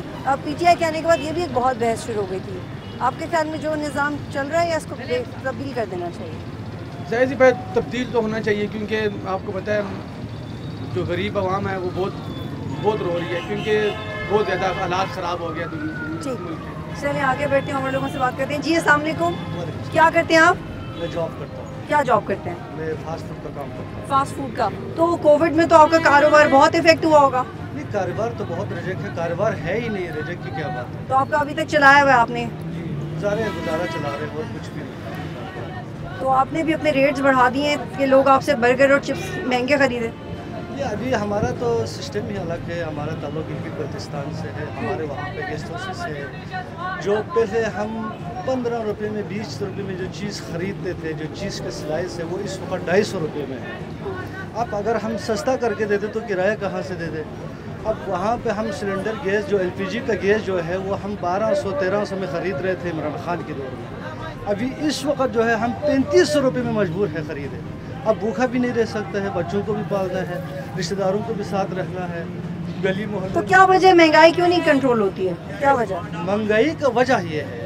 PTI के आने के बाद ये भी एक बहुत बहस शुरू हो गई थी। आपके ख्याल में जो निज़ाम चल रहा है या इसको तब्दील कर देना चाहिए?
जाहिर सी बात तब्दील तो होना चाहिए, क्योंकि आपको पता है जो गरीब आवाम है वो बहुत रो रही है, क्योंकि बहुत ज़्यादा हालात ख़राब हो गया
ठीक। चलिए आगे बढ़ते हैं और लोगों से बात करते हैं। जी अस्सलाम वालेकुम, क्या करते हैं आप?
मैं जॉब करता हूँ।
क्या जॉब करते हैं?
मैं फास्ट फूड का काम करता हूँ।
फास्ट फूड का। तो कोविड में तो आपका कारोबार बहुत इफेक्ट हुआ होगा?
नहीं, कारोबार तो बहुत रिजेक्ट है, कारोबार है ही नहीं, रिजेक्ट की क्या बात है।
तो आपका अभी तक चलाया हुआ है आपने?
गुजारा चला रहे और कुछ भी नहीं।
तो आपने भी अपने रेट्स बढ़ा दिए हैं कि लोग आपसे बर्गर और चिप्स महंगे खरीदें?
ये अभी हमारा तो सिस्टम ही अलग है। हमारा ताल्लुक गिलगित बल्तिस्तान से है, हमारे वहाँ पे गेस्ट हाउस से है। जो पहले हम 15 रुपये में 20 रुपये में जो चीज़ ख़रीदते थे, जो चीज़ का स्लाइस है वो इस वक्त 250 रुपये में है। अब अगर हम सस्ता करके देते तो किराया कहाँ से दे दे। अब वहाँ पे हम सिलेंडर गैस जो LPG का गैस जो है वो हम 1200-1300 में ख़रीद रहे थे इमरान खान के दौर में। अभी इस वक्त जो है हम 3500 रुपये में मजबूर है ख़रीदे। अब भूखा भी नहीं रह सकता है, बच्चों को भी पालना है, रिश्तेदारों को भी साथ रहना है, गली मोहल्ले।
तो क्या वजह महंगाई क्यों नहीं कंट्रोल होती है? क्या वजह?
महंगाई का वजह ये है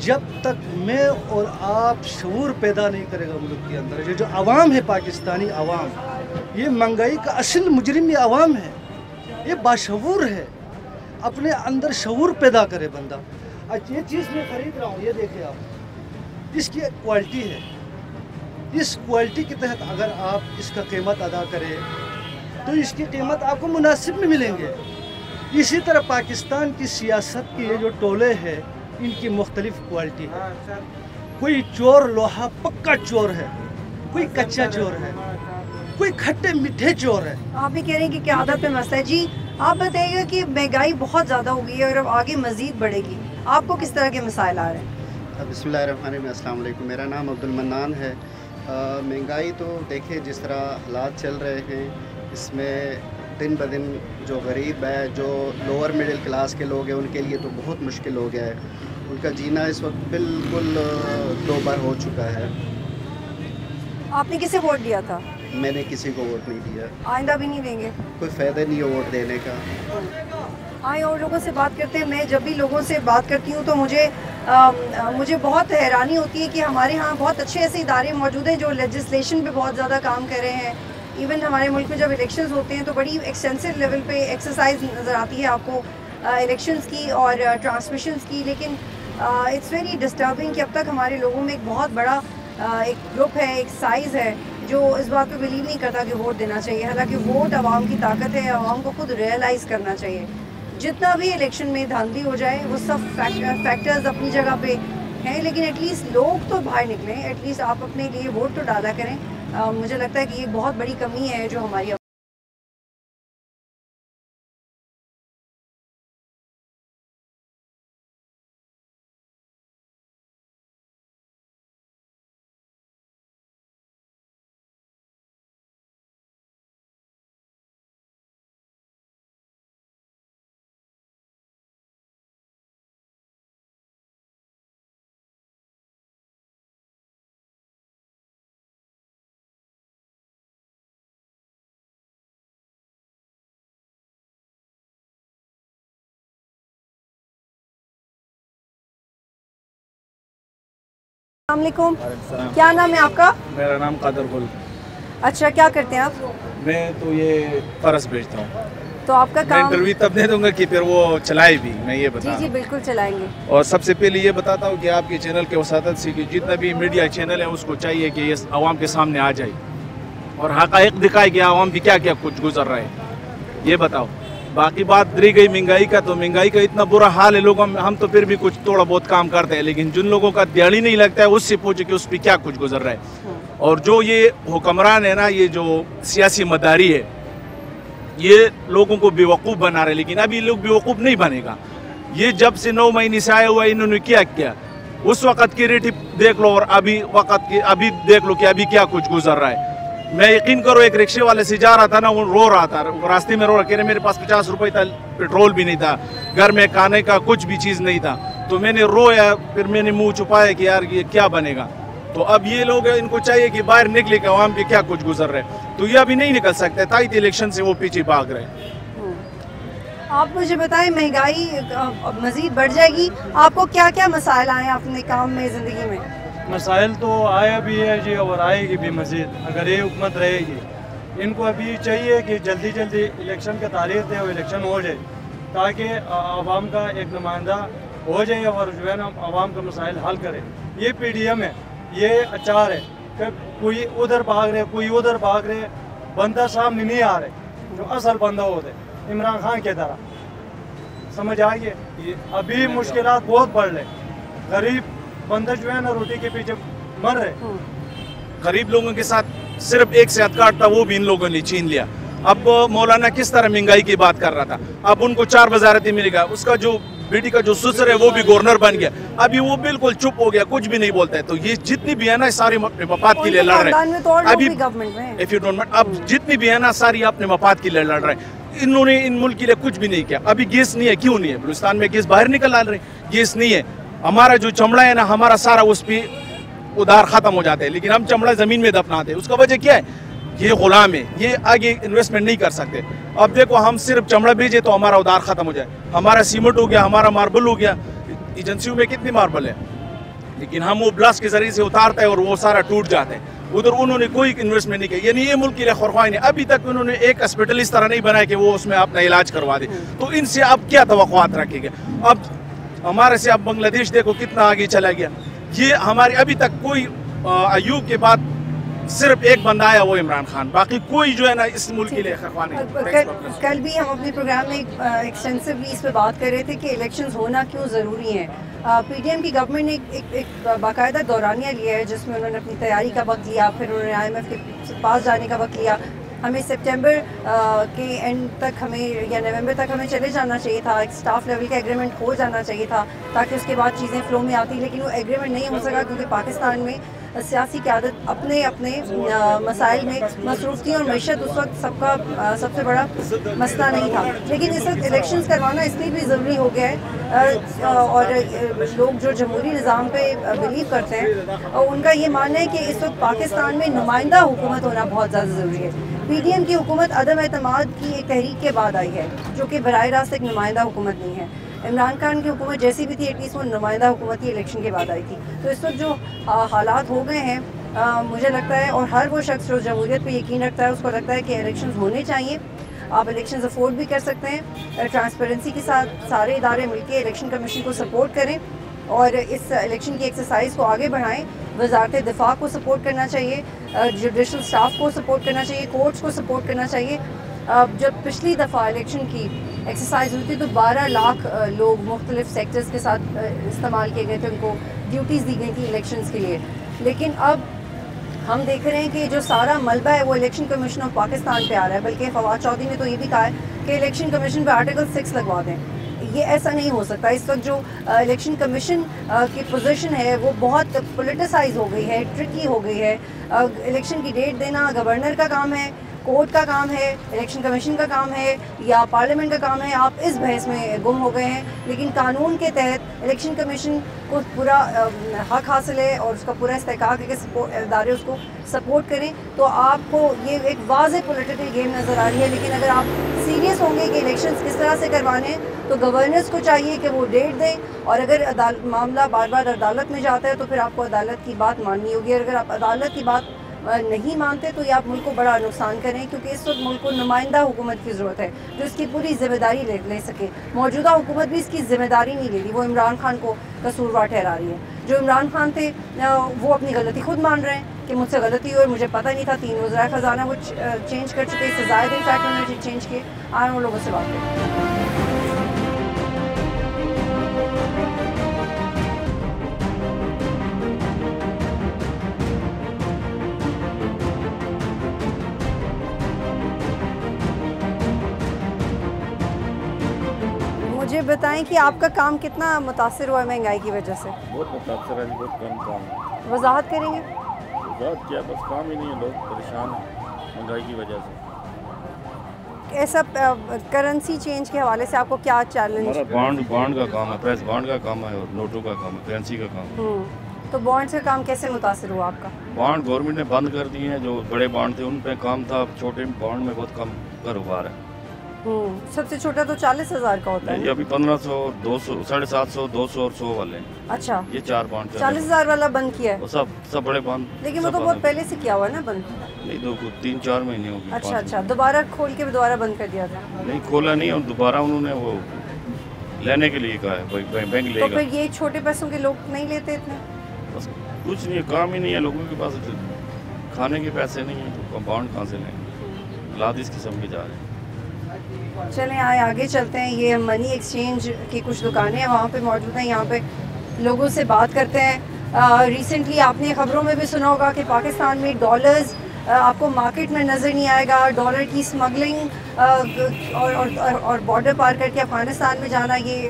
जब तक मैं और आप शऊर पैदा नहीं करेगा मुल्क के अंदर, जो आवाम है पाकिस्तानी आवाम, ये महंगाई का असल मुजरिम ये आवाम है, ये बाशऊर है। अपने अंदर शऊर पैदा करे बंदा। आज ये चीज़ मैं खरीद रहा हूँ, ये देखिए आप, इसकी क्वालिटी है। इस क्वालिटी के तहत अगर आप इसका कीमत अदा करें तो इसकी कीमत आपको मुनासिब में मिलेंगे। इसी तरह पाकिस्तान की सियासत के ये जो टोले हैं इनकी मुख्तलिफ क्वालिटी है। कोई चोर लोहा पक्का चोर है, कोई कच्चा चोर है, कोई खट्टे मीठे चोर है।
आप भी कह रहे हैं कि क्या आदत पे मसला है। जी आप बताइएगा कि महंगाई बहुत ज़्यादा हो गई है और अब आगे मज़ीद बढ़ेगी, आपको किस तरह के मसाइल आ रहे हैं?
बिस्मिल्लाहिर्रहमानिर्रहीम, अस्सलाम वालेकुम। मेरा नाम अब्दुल मन्नान है। महंगाई तो देखिए जिस तरह हालात चल रहे हैं, इसमें दिन ब दिन जो गरीब है, जो लोअर मिडिल क्लास के लोग हैं, उनके लिए तो बहुत मुश्किल हो गया है। उनका जीना इस वक्त बिल्कुल दोबार हो चुका है।
आपने किसे वोट दिया था?
मैंने किसी को वोट नहीं दिया।
आइंदा भी नहीं देंगे?
कोई फ़ायदा नहीं है वोट देने का।
आए और लोगों से बात करते हैं। मैं जब भी लोगों से बात करती हूँ तो मुझे बहुत हैरानी होती है कि हमारे यहाँ बहुत अच्छे ऐसे इदारे मौजूद हैं जो लेजिस्लेशन पे बहुत ज़्यादा काम कर रहे हैं। इवन हमारे मुल्क में जब इलेक्शंस होते हैं तो बड़ी एक्सटेंसिव लेवल पे एक्सरसाइज नज़र आती है आपको इलेक्शंस की और ट्रांसमिशंस की। लेकिन इट्स वेरी डिस्टर्बिंग कि अब तक हमारे लोगों में एक बहुत बड़ा एक ग्रुप है, एक साइज़ है जो इस बात पे बिलीव नहीं करता कि वोट देना चाहिए। हालांकि वोट आवाम की ताकत है, आवाम को खुद रियलाइज़ करना चाहिए। जितना भी इलेक्शन में धांधली हो जाए वो सब फैक्टर्स अपनी जगह पे हैं, लेकिन एटलीस्ट लोग तो बाहर निकलें, एटलीस्ट आप अपने लिए वोट तो डाला करें। मुझे लगता है कि ये बहुत बड़ी कमी है जो हमारी अस्सलामुअलैकुम, क्या नाम है आपका?
मेरा नाम कादर गुल।
अच्छा, क्या करते हैं आप?
मैं तो ये फरस बेचता हूँ।
तो आपका काम?
मैं इंटरव्यू तब दे दूंगा कि फिर वो चलाए भी, मैं ये बता।
जी बिल्कुल चलाएंगे।
और सबसे पहले ये बताता हूँ कि आपके चैनल के वसातत से कि जितना भी मीडिया चैनल है उसको चाहिए कि ये आवाम के सामने आ जाए और हक़ाइक़ दिखाए कि आवाम भी क्या क्या कुछ गुजर रहा है, ये बताओ। बाकी बात रही गई महंगाई का, तो महंगाई का इतना बुरा हाल है लोगों में। हम तो फिर भी कुछ थोड़ा बहुत काम करते हैं, लेकिन जिन लोगों का दिहाड़ी नहीं लगता है उससे पूछे कि उस पर क्या कुछ गुजर रहा है। और जो ये हुक्मरान है ना, ये जो सियासी मदारी है, ये लोगों को बेवकूफ़ बना रहे, लेकिन अभी लोग बेवकूफ़ नहीं बनेगा। ये जब से 9 महीने से आया हुआ इन्होंने क्या किया, उस वक़्त की रेट देख लो और अभी वक़्त की अभी देख लो कि अभी क्या कुछ गुजर रहा है। मैं यकीन करो एक रिक्शे वाले से जा रहा था ना, वो रो रहा था, रास्ते में रो रहा, कह रहे मेरे पास 50 रुपए था, पेट्रोल भी नहीं था, घर में खाने का कुछ भी चीज़ नहीं था। तो मैंने रोया, फिर मैंने मुंह छुपाया कि यार ये क्या बनेगा। तो अब ये लोग इनको चाहिए कि बाहर निकले कि आवाम के क्या कुछ गुजर रहे, तो ये अभी नहीं निकल सकते, ताकि इलेक्शन से वो पीछे भाग रहे।
आप मुझे बताएं, महंगाई मज़ीद बढ़ जाएगी, आपको क्या क्या मसाइल आए अपने काम में, ज़िंदगी में?
मसाइल तो आया भी है जी और आएगी भी मज़ीद, अगर ये हुकूमत रहेगी। इनको अभी चाहिए कि जल्दी जल्दी इलेक्शन की तारीख दें और इलेक्शन हो जाए, ताकि आवाम का एक नुमाइंदा हो जाए और जो है ना आवाम का मसाइल हल करे। ये PDM है, ये अचार है कि कोई उधर भाग रहे, कोई उधर भाग रहे, बंदा सामने नहीं आ रहे जो असल बंदा होते इमरान खान के तरह, समझ आइए। अभी मुश्किलात बहुत बढ़ रहे, गरीब बंदा जो है ना रोटी के पीछे मर रहे।
गरीब लोगों के साथ सिर्फ एक सेहत कार्ड था, वो भी इन लोगों ने छीन लिया। अब मौलाना किस तरह महंगाई की बात कर रहा था, अब उनको 4 वजारतें मिलेगा, उसका जो बेटी का जो ससुर है वो भी गवर्नर बन गया, अभी वो बिल्कुल चुप हो गया, कुछ भी नहीं बोलता है। तो ये जितनी भी है ना सारी अपने मफाद के लिए लड़ रहे हैं। अभी इफ यू डोंट माइंड, अब जितनी भी है ना सारी अपने मफाद के लिए लड़ रहे हैं। इन्होंने इन मुल्क के लिए कुछ भी नहीं किया। अभी गैस नहीं है, क्यों नहीं है? बलूचिस्तान में गैस बाहर निकल आ रहे, गैस नहीं है। हमारा जो चमड़ा है ना, हमारा सारा उस पर उधार खत्म हो जाता है, लेकिन हम चमड़ा जमीन में दफनाते हैं। उसका वजह क्या है? ये गुलाम है, ये आगे इन्वेस्टमेंट नहीं कर सकते। अब देखो हम सिर्फ चमड़ा भेजे तो हमारा उधार खत्म हो जाए, हमारा सीमेंट हो गया, हमारा मार्बल हो गया। एजेंसियों में कितनी मार्बल है, लेकिन हम वो ब्लास्ट के जरिए से उतारते हैं और वो सारा टूट जाता है। उधर उन्होंने कोई इन्वेस्टमेंट नहीं किया, यानी ये मुल्क के लिए खौरख्वाही नहीं। अभी तक उन्होंने एक हॉस्पिटल इस तरह नहीं बनाया कि वो उसमें अपना इलाज करवा दे। तो इनसे अब क्या तवक्कुआत रखेंगे? अब हमारे से अब बांग्लादेश देखो कितना आगे चला गया। ये हमारे अभी तक कोई अयूब के बाद सिर्फ एक बंदा आया, वो इमरान खान, बाकी कोई जो है ना इस मुल्क के लिए खौरख्वाह नहीं।
कल भी हम अपने प्रोग्राम में एक्सटेंसिवली इस पे बात कर रहे थे कि इलेक्शंस होना क्यों ज़रूरी है। PDM की गवर्नमेंट ने एक बाकायदा दौरानिया लिया है, जिसमें उन्होंने अपनी तैयारी का वक्त लिया, फिर उन्होंने IMF के पास जाने का वक्त लिया। हमें सितंबर के एंड तक हमें या नवंबर तक हमें चले जाना चाहिए था, एक स्टाफ लेवल का एग्रीमेंट हो जाना चाहिए था, ताकि उसके बाद चीज़ें फ्लो में आती। लेकिन वो एग्रीमेंट नहीं हो सका क्योंकि पाकिस्तान में सियासी क़यादत अपने अपने मसाइल में मसरूफ़ थी और मईशत उस वक्त सबका सबसे बड़ा मसला नहीं था। लेकिन इस वक्त इलेक्शंस करवाना इसलिए भी ज़रूरी हो गया है और लोग जो जमहूरी निज़ाम पे बिलीव करते हैं और उनका ये मानना है कि इस वक्त पाकिस्तान में नुमाइंदा हुकूमत होना बहुत ज़्यादा ज़रूरी है। PDM की हुकूमत अदम एतमाद की एक तहरीक के बाद आई है, जो कि बराह रास्त एक नुमाइंदा हुकूमत नहीं है। इमरान खान की हुकूमत जैसी भी थी, एटलीस्ट वो नुमाइंदा हुकूमत ही इलेक्शन के बाद आई थी। तो इस वक्त जो हालात हो गए हैं, मुझे लगता है और हर वो शख्स जो जमहूरियत पे यकीन रखता है उसको लगता है कि इलेक्शंस होने चाहिए। आप इलेक्शंस अफोर्ड भी कर सकते हैं, ट्रांसपेरेंसी के साथ सारे इदारे मिलकर इलेक्शन कमीशन को सपोर्ट करें और इस इलेक्शन की एक्सरसाइज को आगे बढ़ाएं। वज़ारत दिफा को सपोर्ट करना चाहिए, जुडिशल स्टाफ को सपोर्ट करना चाहिए, कोर्ट्स को सपोर्ट करना चाहिए। जब पिछली दफ़ा इलेक्शन की एक्सरसाइज हुई थी तो 12 लाख लोग मुख्तलिफ सेक्टर्स के साथ इस्तेमाल किए गए थे, उनको ड्यूटीज़ दी गई थी इलेक्शंस के लिए। लेकिन अब हम देख रहे हैं कि जो सारा मलबा है वो इलेक्शन कमीशन ऑफ पाकिस्तान पे आ रहा है। बल्कि फवाद चौधरी ने तो ये भी कहा है कि इलेक्शन कमीशन पे आर्टिकल 6 लगवा दें। ये ऐसा नहीं हो सकता। इस वक्त जो इलेक्शन कमीशन की पोजीशन है वो बहुत पोलिटिसाइज हो गई है, ट्रिकी हो गई है। इलेक्शन की डेट देना गवर्नर का काम है, कोर्ट का काम है, इलेक्शन कमीशन का काम है या पार्लियामेंट का काम है। आप इस बहस में गुम हो गए हैं। लेकिन कानून के तहत इलेक्शन कमीशन को पूरा हक हासिल है और उसका पूरा इस्तेहकाक है कि इदारे उसको सपोर्ट करें। तो आपको ये एक वाज़ेह पॉलिटिकल गेम नज़र आ रही है। लेकिन अगर आप सीरियस होंगे कि इलेक्शंस किस तरह से करवाने हैं तो गवर्नर्स को चाहिए कि वो डेट दें और अगर मामला बार बार अदालत में जाता है तो फिर आपको अदालत की बात माननी होगी। अगर आप अदालत की बात नहीं मानते तो ये आप मुल्क को बड़ा नुकसान करें, क्योंकि इस वक्त मुल्क को नुमाइंदा हुकूमत की ज़रूरत है जो इसकी पूरी जिम्मेदारी ले सके। मौजूदा हुकूमत भी इसकी जिम्मेदारी नहीं ले रही, वो इमरान खान को कसूरवार ठहरा रही है। जो इमरान खान थे वो अपनी गलती खुद मान रहे हैं कि मुझसे गलती हुई और मुझे पता नहीं था। 3 वज़ीर ख़जाना वो चेंज कर चुके, इससे ज़ायद इनफैक्ट उन्होंने चेंज किए। आए उन लोगों से बात करें। मुझे बताएं कि आपका काम कितना मुतासिर हुआ है महंगाई की वजह से?
बहुत मुतासिर है, बहुत कम काम है।
वजाहत करेंगे?
वजाहत क्या, बस काम ही नहीं है, लोग परेशान हैं।
महंगाई की वजह से।
ऐसा करेंसी चेंज के हवाले से आपको क्या चैलेंज?
हमारा बॉन्ड का काम है, प्रेस बॉन्ड का काम है और नोटों का काम है, करेंसी का काम है।
तो बॉन्ड से काम कैसे मुतासिर हुआ आपका?
बॉन्ड गवर्नमेंट ने बंद कर दिए हैं, जो बड़े बॉन्ड थे उन पे काम था, छोटे बॉन्ड में बहुत कम कारोबार है।
सबसे छोटा तो 40,000 का होता है।
ये अभी 1500, 200, 750, 200 और 100 वाले हैं।
अच्छा,
ये 4 बॉन्ड
40,000 वाला बंद किया है?
सब बड़े बॉन्ड।
लेकिन वो तो बहुत पहले से किया हुआ है ना बंद?
नहीं, 3-4 महीने हो गए।
अच्छा, दोबारा खोल के दोबारा बंद कर दिया था?
नहीं, खोला नहीं और दोबारा उन्होंने वो लेने के लिए कहा है, बैंक लेगा।
तो फिर ये छोटे पैसों के लोग नहीं लेते इतने?
बस कुछ नहीं, काम ही नहीं है लोगों के पास, खाने के पैसे नहीं है तो बॉन्ड कहाँ से लेंगे। हालात इस किस्म के जा रहे हैं।
चलें आगे चलते हैं। ये मनी एक्सचेंज की कुछ दुकानें हैं, वहाँ पे मौजूद हैं। यहाँ पे लोगों से बात करते हैं। रिसेंटली आपने ख़बरों में भी सुना होगा कि पाकिस्तान में डॉलर्स आपको मार्केट में नज़र नहीं आएगा। डॉलर की स्मगलिंग और बॉर्डर पार करके अफ़गानिस्तान में जाना, ये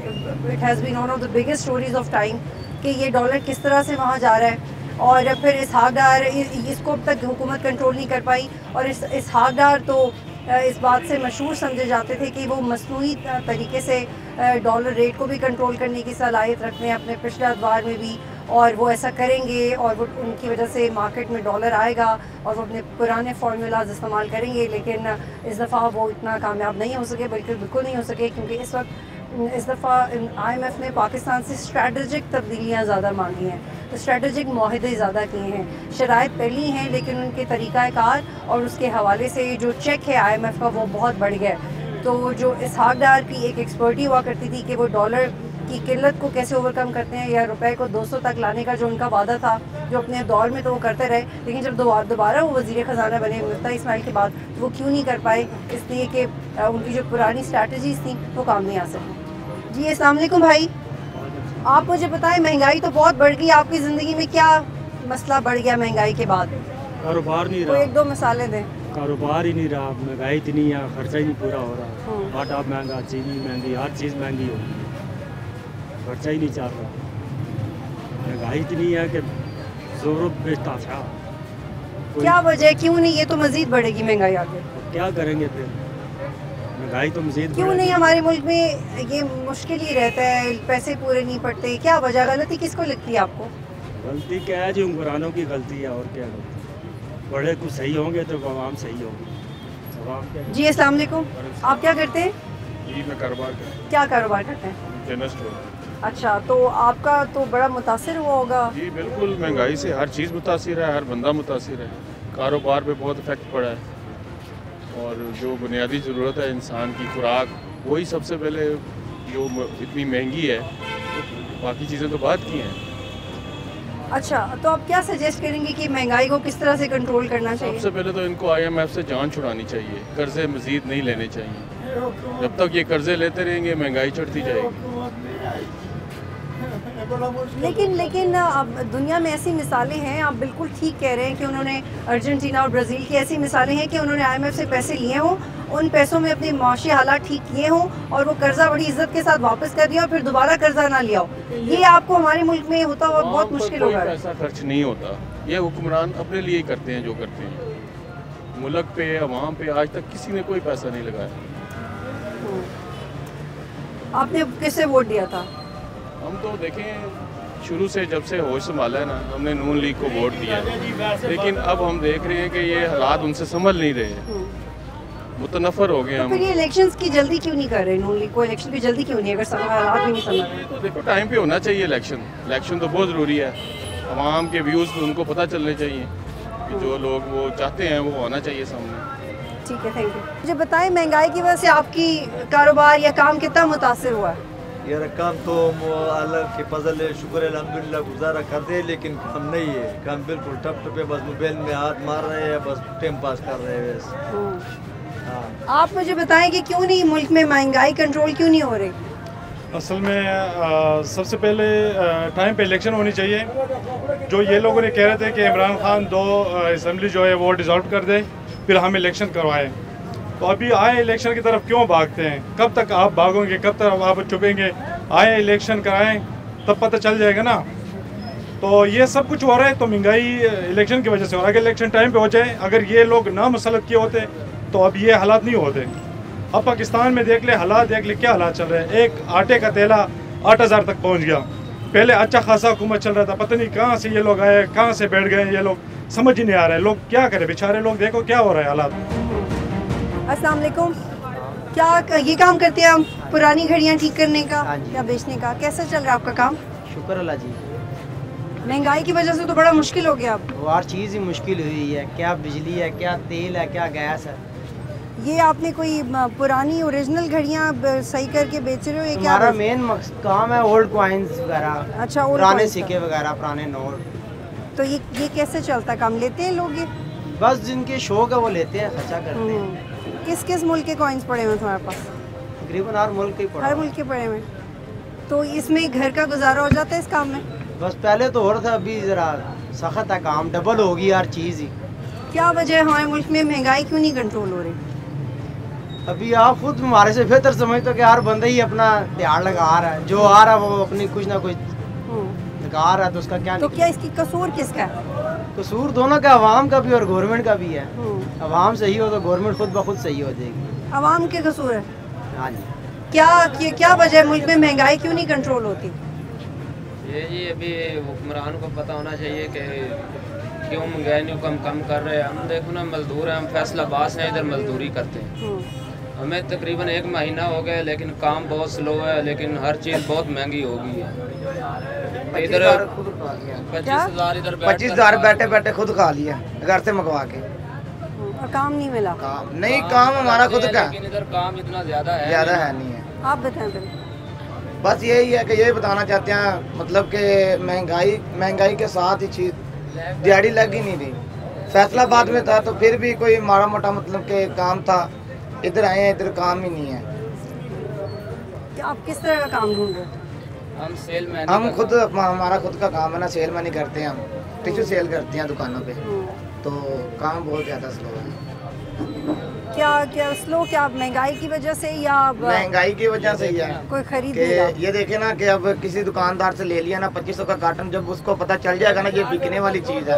it has been one of the biggest stories of time कि ये डॉलर किस तरह से वहाँ जा रहा है। और फिर इसहाक डार, इसको अब तक हुकूमत कंट्रोल नहीं कर पाई। और इसहाक डार तो इस बात से मशहूर समझे जाते थे कि वो मसनूई तरीके से डॉलर रेट को भी कंट्रोल करने की सलाहियत रखते हैं अपने पिछले अदवार में भी, और वो ऐसा करेंगे और वो उनकी वजह से मार्केट में डॉलर आएगा और वो अपने पुराने फार्मूलाज इस्तेमाल करेंगे। लेकिन इस दफ़ा वो इतना कामयाब नहीं हो सके, बिल्कुल नहीं हो सके, क्योंकि इस दफ़ा IMF ने पाकिस्तान से स्ट्रैटेजिक तब्दीलियाँ ज़्यादा मांगी हैं, तो स्ट्रैटेजिक माहदे ज़्यादा किए हैं। शराइत पहली हैं लेकिन उनके तरीक़ाकार और उसके हवाले से जो चेक है IMF का वो बहुत बढ़ गया। तो जो इसहाक डार की एक एक्सपर्टी हुआ करती थी कि वो डॉलर की किल्लत को कैसे ओवरकम करते हैं या रुपए को 200 तक लाने का जो उनका वादा था, जो अपने दौर में तो वो करते रहे, लेकिन जब दोबारा वो वज़ीर ख़जाना बने मुफ्ता इस्माइल के बाद तो वो क्यों नहीं कर पाए? इसलिए कि उनकी जो पुरानी स्ट्रैटेजीज़ थी वो काम नहीं आ सकी। जी अस्सलाम वालेकुम भाई, आप मुझे बताएं, महंगाई तो बहुत बढ़ गई, आपकी ज़िंदगी में क्या मसला बढ़ गया महंगाई के बाद?
कारोबार नहीं रहा।
कोई 1-2 मिसालें दें।
कारोबार ही नहीं रहा, महंगाई इतनी है, खर्चा ही नहीं पूरा हो रहा। आटा महंगा, चीनी महंगी, हर चीज़ महंगी हो गई, खर्चा ही नहीं चल रहा। महंगाई इतनी है कि जोरों बेचता था।
क्या वजह, क्यों नहीं? ये तो मज़ीद बढ़ेगी महंगाई आगे।
क्या करेंगे फिर, महंगाई तो मज़ीद
क्यों नहीं? हमारे मुल्क में ये मुश्किल ही रहता है, पैसे पूरे नहीं पड़ते, क्या वजह? गलती किसको लगती है आपको?
गलती क्या है जी, हुक्मरानों की गलती है, और क्या गलती? बड़े कुछ सही होंगे तो आवाम सही होगी।
जी अस्सलाम वालेकुम, आप क्या करते हैं?
जी मैं कारोबार करता हूँ।
क्या कारोबार करते हैं?
General store.
अच्छा, तो आपका तो बड़ा मुतासिर हुआ होगा।
जी बिल्कुल, महंगाई से हर चीज़ मुतासिर है, हर बंदा मुतासिर है, कारोबार पे बहुत इफेक्ट पड़ा है। और जो बुनियादी ज़रूरत है इंसान की, खुराक, वही सबसे पहले जो इतनी महंगी है, बाकी चीज़ें तो बात की हैं।
अच्छा, तो आप क्या सजेस्ट करेंगे कि महंगाई को किस तरह से कंट्रोल करना चाहिए?
सबसे पहले तो इनको IMF से जान छुड़ानी चाहिए, कर्जे मज़ीद नहीं लेने चाहिए। जब तक ये कर्जे लेते रहेंगे महंगाई चढ़ती जाएगी।
लेकिन अब दुनिया में ऐसी मिसालें हैं, आप बिल्कुल ठीक कह रहे हैं कि उन्होंने अर्जेंटीना और ब्राज़ील की ऐसी मिसालें हैं कि उन्होंने IMF से पैसे लिए हों, उन पैसों में अपने माशी हालात ठीक किए हों और वो कर्जा बड़ी इज्जत के साथ वापस कर दिया और फिर दोबारा कर्जा ना लिया हो। ये आपको हमारे मुल्क में होता हुआ बहुत मुश्किल होगा।
पैसा खर्च नहीं होता, ये हुक्मरान अपने लिए ही करते हैं जो करते हैं। मुल्क पे, अवाम पे आज तक किसी ने कोई पैसा नहीं लगाया।
आपने किससे वोट दिया था?
हम तो देखें, शुरू से जब से होश संभाला है ना, हमने नून लीग को वोट दिया है। लेकिन अब हम देख रहे हैं कि ये हालात उनसे संभल नहीं रहे, मुतनफर हो गए हम।
फिर ये इलेक्शंस की जल्दी क्यों नहीं कर रहे? नून लीग को इलेक्शन की जल्दी क्यों नहीं, अगर हालात भी नहीं संभल रहे?
तो देखो, टाइम पे होना चाहिए इलेक्शन तो बहुत ज़रूरी है। आवाम के व्यूज़ उनको पता चलने चाहिए कि जो लोग वो चाहते हैं वो होना चाहिए सामने।
ठीक है, थैंक यू। मुझे बताएं, महंगाई की वजह से आपकी कारोबार या काम कितना मुतासिर हुआ है?
यार काम तो अल्लाह के फजल है, शुक्र है, अल्हम्दुलिल्लाह गुजारा कर दे, लेकिन काम नहीं है। काम बिल्कुल टप पे, बस मोबाइल में हाथ मार रहे हैं, बस टाइम पास कर रहे हैं बस।
आप मुझे बताएं कि क्यों नहीं मुल्क में महंगाई कंट्रोल क्यों नहीं हो रही?
असल में सबसे पहले टाइम पे इलेक्शन होनी चाहिए। जो ये लोगों ने कह रहे थे कि इमरान खान 2 असम्बली जो है वो डिसॉल्व कर दे, फिर हम इलेक्शन करवाएं, तो अभी आए इलेक्शन की तरफ क्यों भागते हैं? कब तक आप भागोगे, कब तक आप चुपेंगे? आए इलेक्शन कराएं, तब पता चल जाएगा ना। तो ये सब कुछ हो रहा है, तो महंगाई इलेक्शन की वजह से हो रहा है। अगर इलेक्शन टाइम पे हो जाए, अगर ये लोग ना मसलत किए होते तो अब ये हालात नहीं होते। अब पाकिस्तान में देख ले हालात, देख ले क्या हालात चल रहे हैं। एक आटे का तेला 8,000 तक पहुंच गया। पहले अच्छा खासा हुकूमत चल रहा था, पता नहीं कहाँ से ये लोग आए, कहाँ से बैठ गए ये लोग, समझ ही नहीं आ रहा है। लोग क्या करें, बेचारे लोग, देखो क्या हो रहा है हालात।
अस्सलाम वालेकुम। क्या ये काम करते हैं हम, पुरानी घड़ियाँ ठीक करने का या बेचने का? कैसे चल रहा है आपका काम?
शुक्र अल्लाह जी।
महंगाई की वजह से तो बड़ा मुश्किल हो गया अब।
हर चीज़ ही मुश्किल हुई है, क्या बिजली है, क्या तेल है, क्या गैस है।
ये आपने कोई पुरानी ओरिजिनल घड़ियाँ सही करके बेच रहे हो? ये क्या
हमारा मेन काम है ओल्ड कॉइन्स वगैरह।
अच्छा,
पुराने सिक्के वगैरह, पुराने नोट।
तो ये कैसे चलता है काम? लेते हैं लोग ये?
बस जिनके शौक है वो लेते हैं, खर्चा करते हैं।
किस किस मुल्क के कॉइन्स पड़े हुए तुम्हारे पास?
तकरीबन हर मुल्क के पड़े।
हर मुल्क के पड़े हुए। तो इसमें घर का गुजारा हो जाता है इस काम में?
बस पहले तो हो रहा था, अभी ज़रा सख्त है काम, डबल होगी हर चीज़ ही।
क्या वजह है हमारे मुल्क में महंगाई क्यों नहीं कंट्रोल हो रही?
अभी आप खुद हमारे से बेहतर समझते हो कि हर बंदा ही अपना ध्यान लगा रहा है, जो आ रहा है वो अपनी कुछ ना कुछ लगा रहा है, तो उसका क्या?
तो क्या इसकी कसूर किसका है?
कसूर दोनों का, अवाम का भी और गवर्नमेंट का भी है। अवाम सही हो तो गवर्नमेंट खुद ब खुद सही हो जाएगी।
अवाम के कसूर है?
हाँ जी।
क्या वजह है मुल्क में महंगाई क्यों नहीं कंट्रोल होती?
ये जी अभी हुक्मरान को पता होना चाहिए कि क्यों महंगाई को हम कम कर रहे हैं। हम देखो ना, मजदूर हैं, हम फैसलाबाद से इधर मजदूरी करते हैं। हमें तकरीबन 1 महीना हो गया, लेकिन काम बहुत स्लो है, लेकिन हर चीज़ बहुत महंगी हो गई है। इधर 25,000 इधर
25,000 बैठे बैठे खुद खा लिया घर से मंगवा के,
और काम नहीं मिला।
नहीं, काम हमारा खुद का,
लेकिन इधर काम इतना ज़्यादा
है नहीं है।
आप बताएं।
बस यही है कि यही बताना चाहते हैं, मतलब कि महंगाई के साथ ही चीज़ दिहाड़ी लग ही नहीं रही। फैसलाबाद में था तो फिर भी कोई माड़ा मोटा मतलब के काम था, इधर आए हैं, इधर काम ही नहीं है।
क्या आप किस तरह का काम ढूंढ रहे हैं?
हम सेलमैन,
हम खुद, हमारा खुद का काम है ना, सेलमैन ही करते हैं हम, टिश्यू सेल करते हैं दुकानों पे, तो काम बहुत ज़्यादा स्लो है।
क्या स्लो? क्या महंगाई की वजह से या
महंगाई की वजह से ही है?
कोई खरीद
ये देखे ना कि अब किसी दुकानदार से ले लिया ना 2500 का कार्टन, जब उसको पता चल जाएगा ना ये बिकने वाली चीज़ है,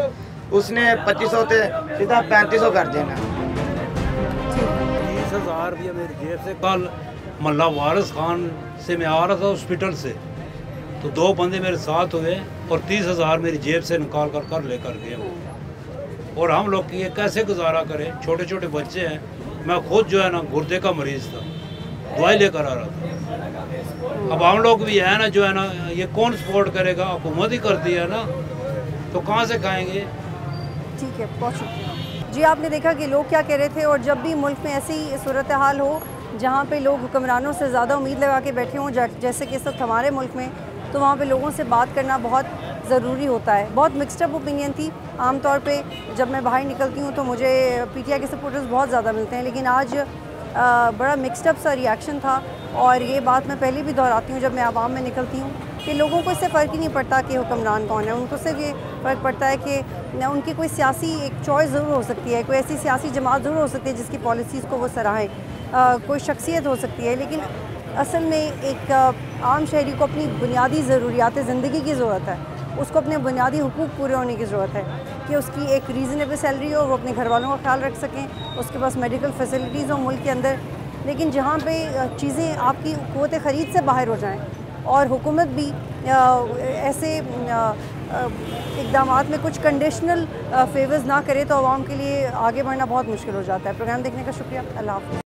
उसने 2500 से सीधा 3500 कर देना।
30,000 रुपया मेरी जेब से कल मल्ला वारिस खान से मैं आ रहा था हॉस्पिटल से, तो 2 बंदे मेरे साथ हुए और 30,000 मेरी जेब से निकाल कर लेकर गए। और हम लोग की ये कैसे गुजारा करें? छोटे छोटे बच्चे हैं, मैं खुद जो है ना गुर्दे का मरीज़ था, दवाई लेकर आ रहा था। अब हम लोग भी है ना, जो है ना, ये कौन सपोर्ट करेगा? हुकूमत ही करती है ना, तो कहाँ से खाएंगे?
ठीक है, बहुत शुक्रिया जी। आपने देखा कि लोग क्या कह रहे थे, और जब भी मुल्क में ऐसी सूरत हाल हो जहाँ पे लोग हुक्मरानों से ज़्यादा उम्मीद लगा के बैठे हों, जैसे कि इस वक्त हमारे मुल्क में, तो वहाँ पे लोगों से बात करना बहुत ज़रूरी होता है। बहुत मिक्स्ड अप ओपिनियन थी। आम तौर पे जब मैं बाहर निकलती हूँ तो मुझे पीटीआई के सपोर्टर्स बहुत ज़्यादा मिलते हैं, लेकिन आज बड़ा मिक्स्ड अप सा रिएक्शन था। और ये बात मैं पहले भी दोहराती हूँ जब मैं आवाम में निकलती हूँ कि लोगों को इससे फ़र्क ही नहीं पड़ता कि हुक्मरान कौन है। उनको सिर्फ ये फ़र्क पड़ता है कि उनकी कोई सियासी एक चॉइस ज़रूर हो सकती है, कोई ऐसी सियासी जमात ज़रूर हो सकती है जिसकी पॉलिसीज़ को वो सराहें, कोई शख्सियत हो सकती है, लेकिन असल में एक आम शहरी को अपनी बुनियादी ज़रूरियात ज़िंदगी की ज़रूरत है। उसको अपने बुनियादी हुकूक पूरे होने की ज़रूरत है कि उसकी एक रीज़नेबल सैलरी हो, वो अपने घर वालों का ख्याल रख सकें, उसके पास मेडिकल फैसिलिटीज़ हो मुल्क के अंदर। लेकिन जहाँ पे चीज़ें आपकी क़ुव्वत ख़रीद से बाहर हो जाएं और हुकूमत भी ऐसे इक़दामात में कुछ कंडीशनल फेवर्स ना करे, तो आवाम के लिए आगे बढ़ना बहुत मुश्किल हो जाता है। प्रोग्राम देखने का शुक्रिया। अल्लाह हाफ़िज़।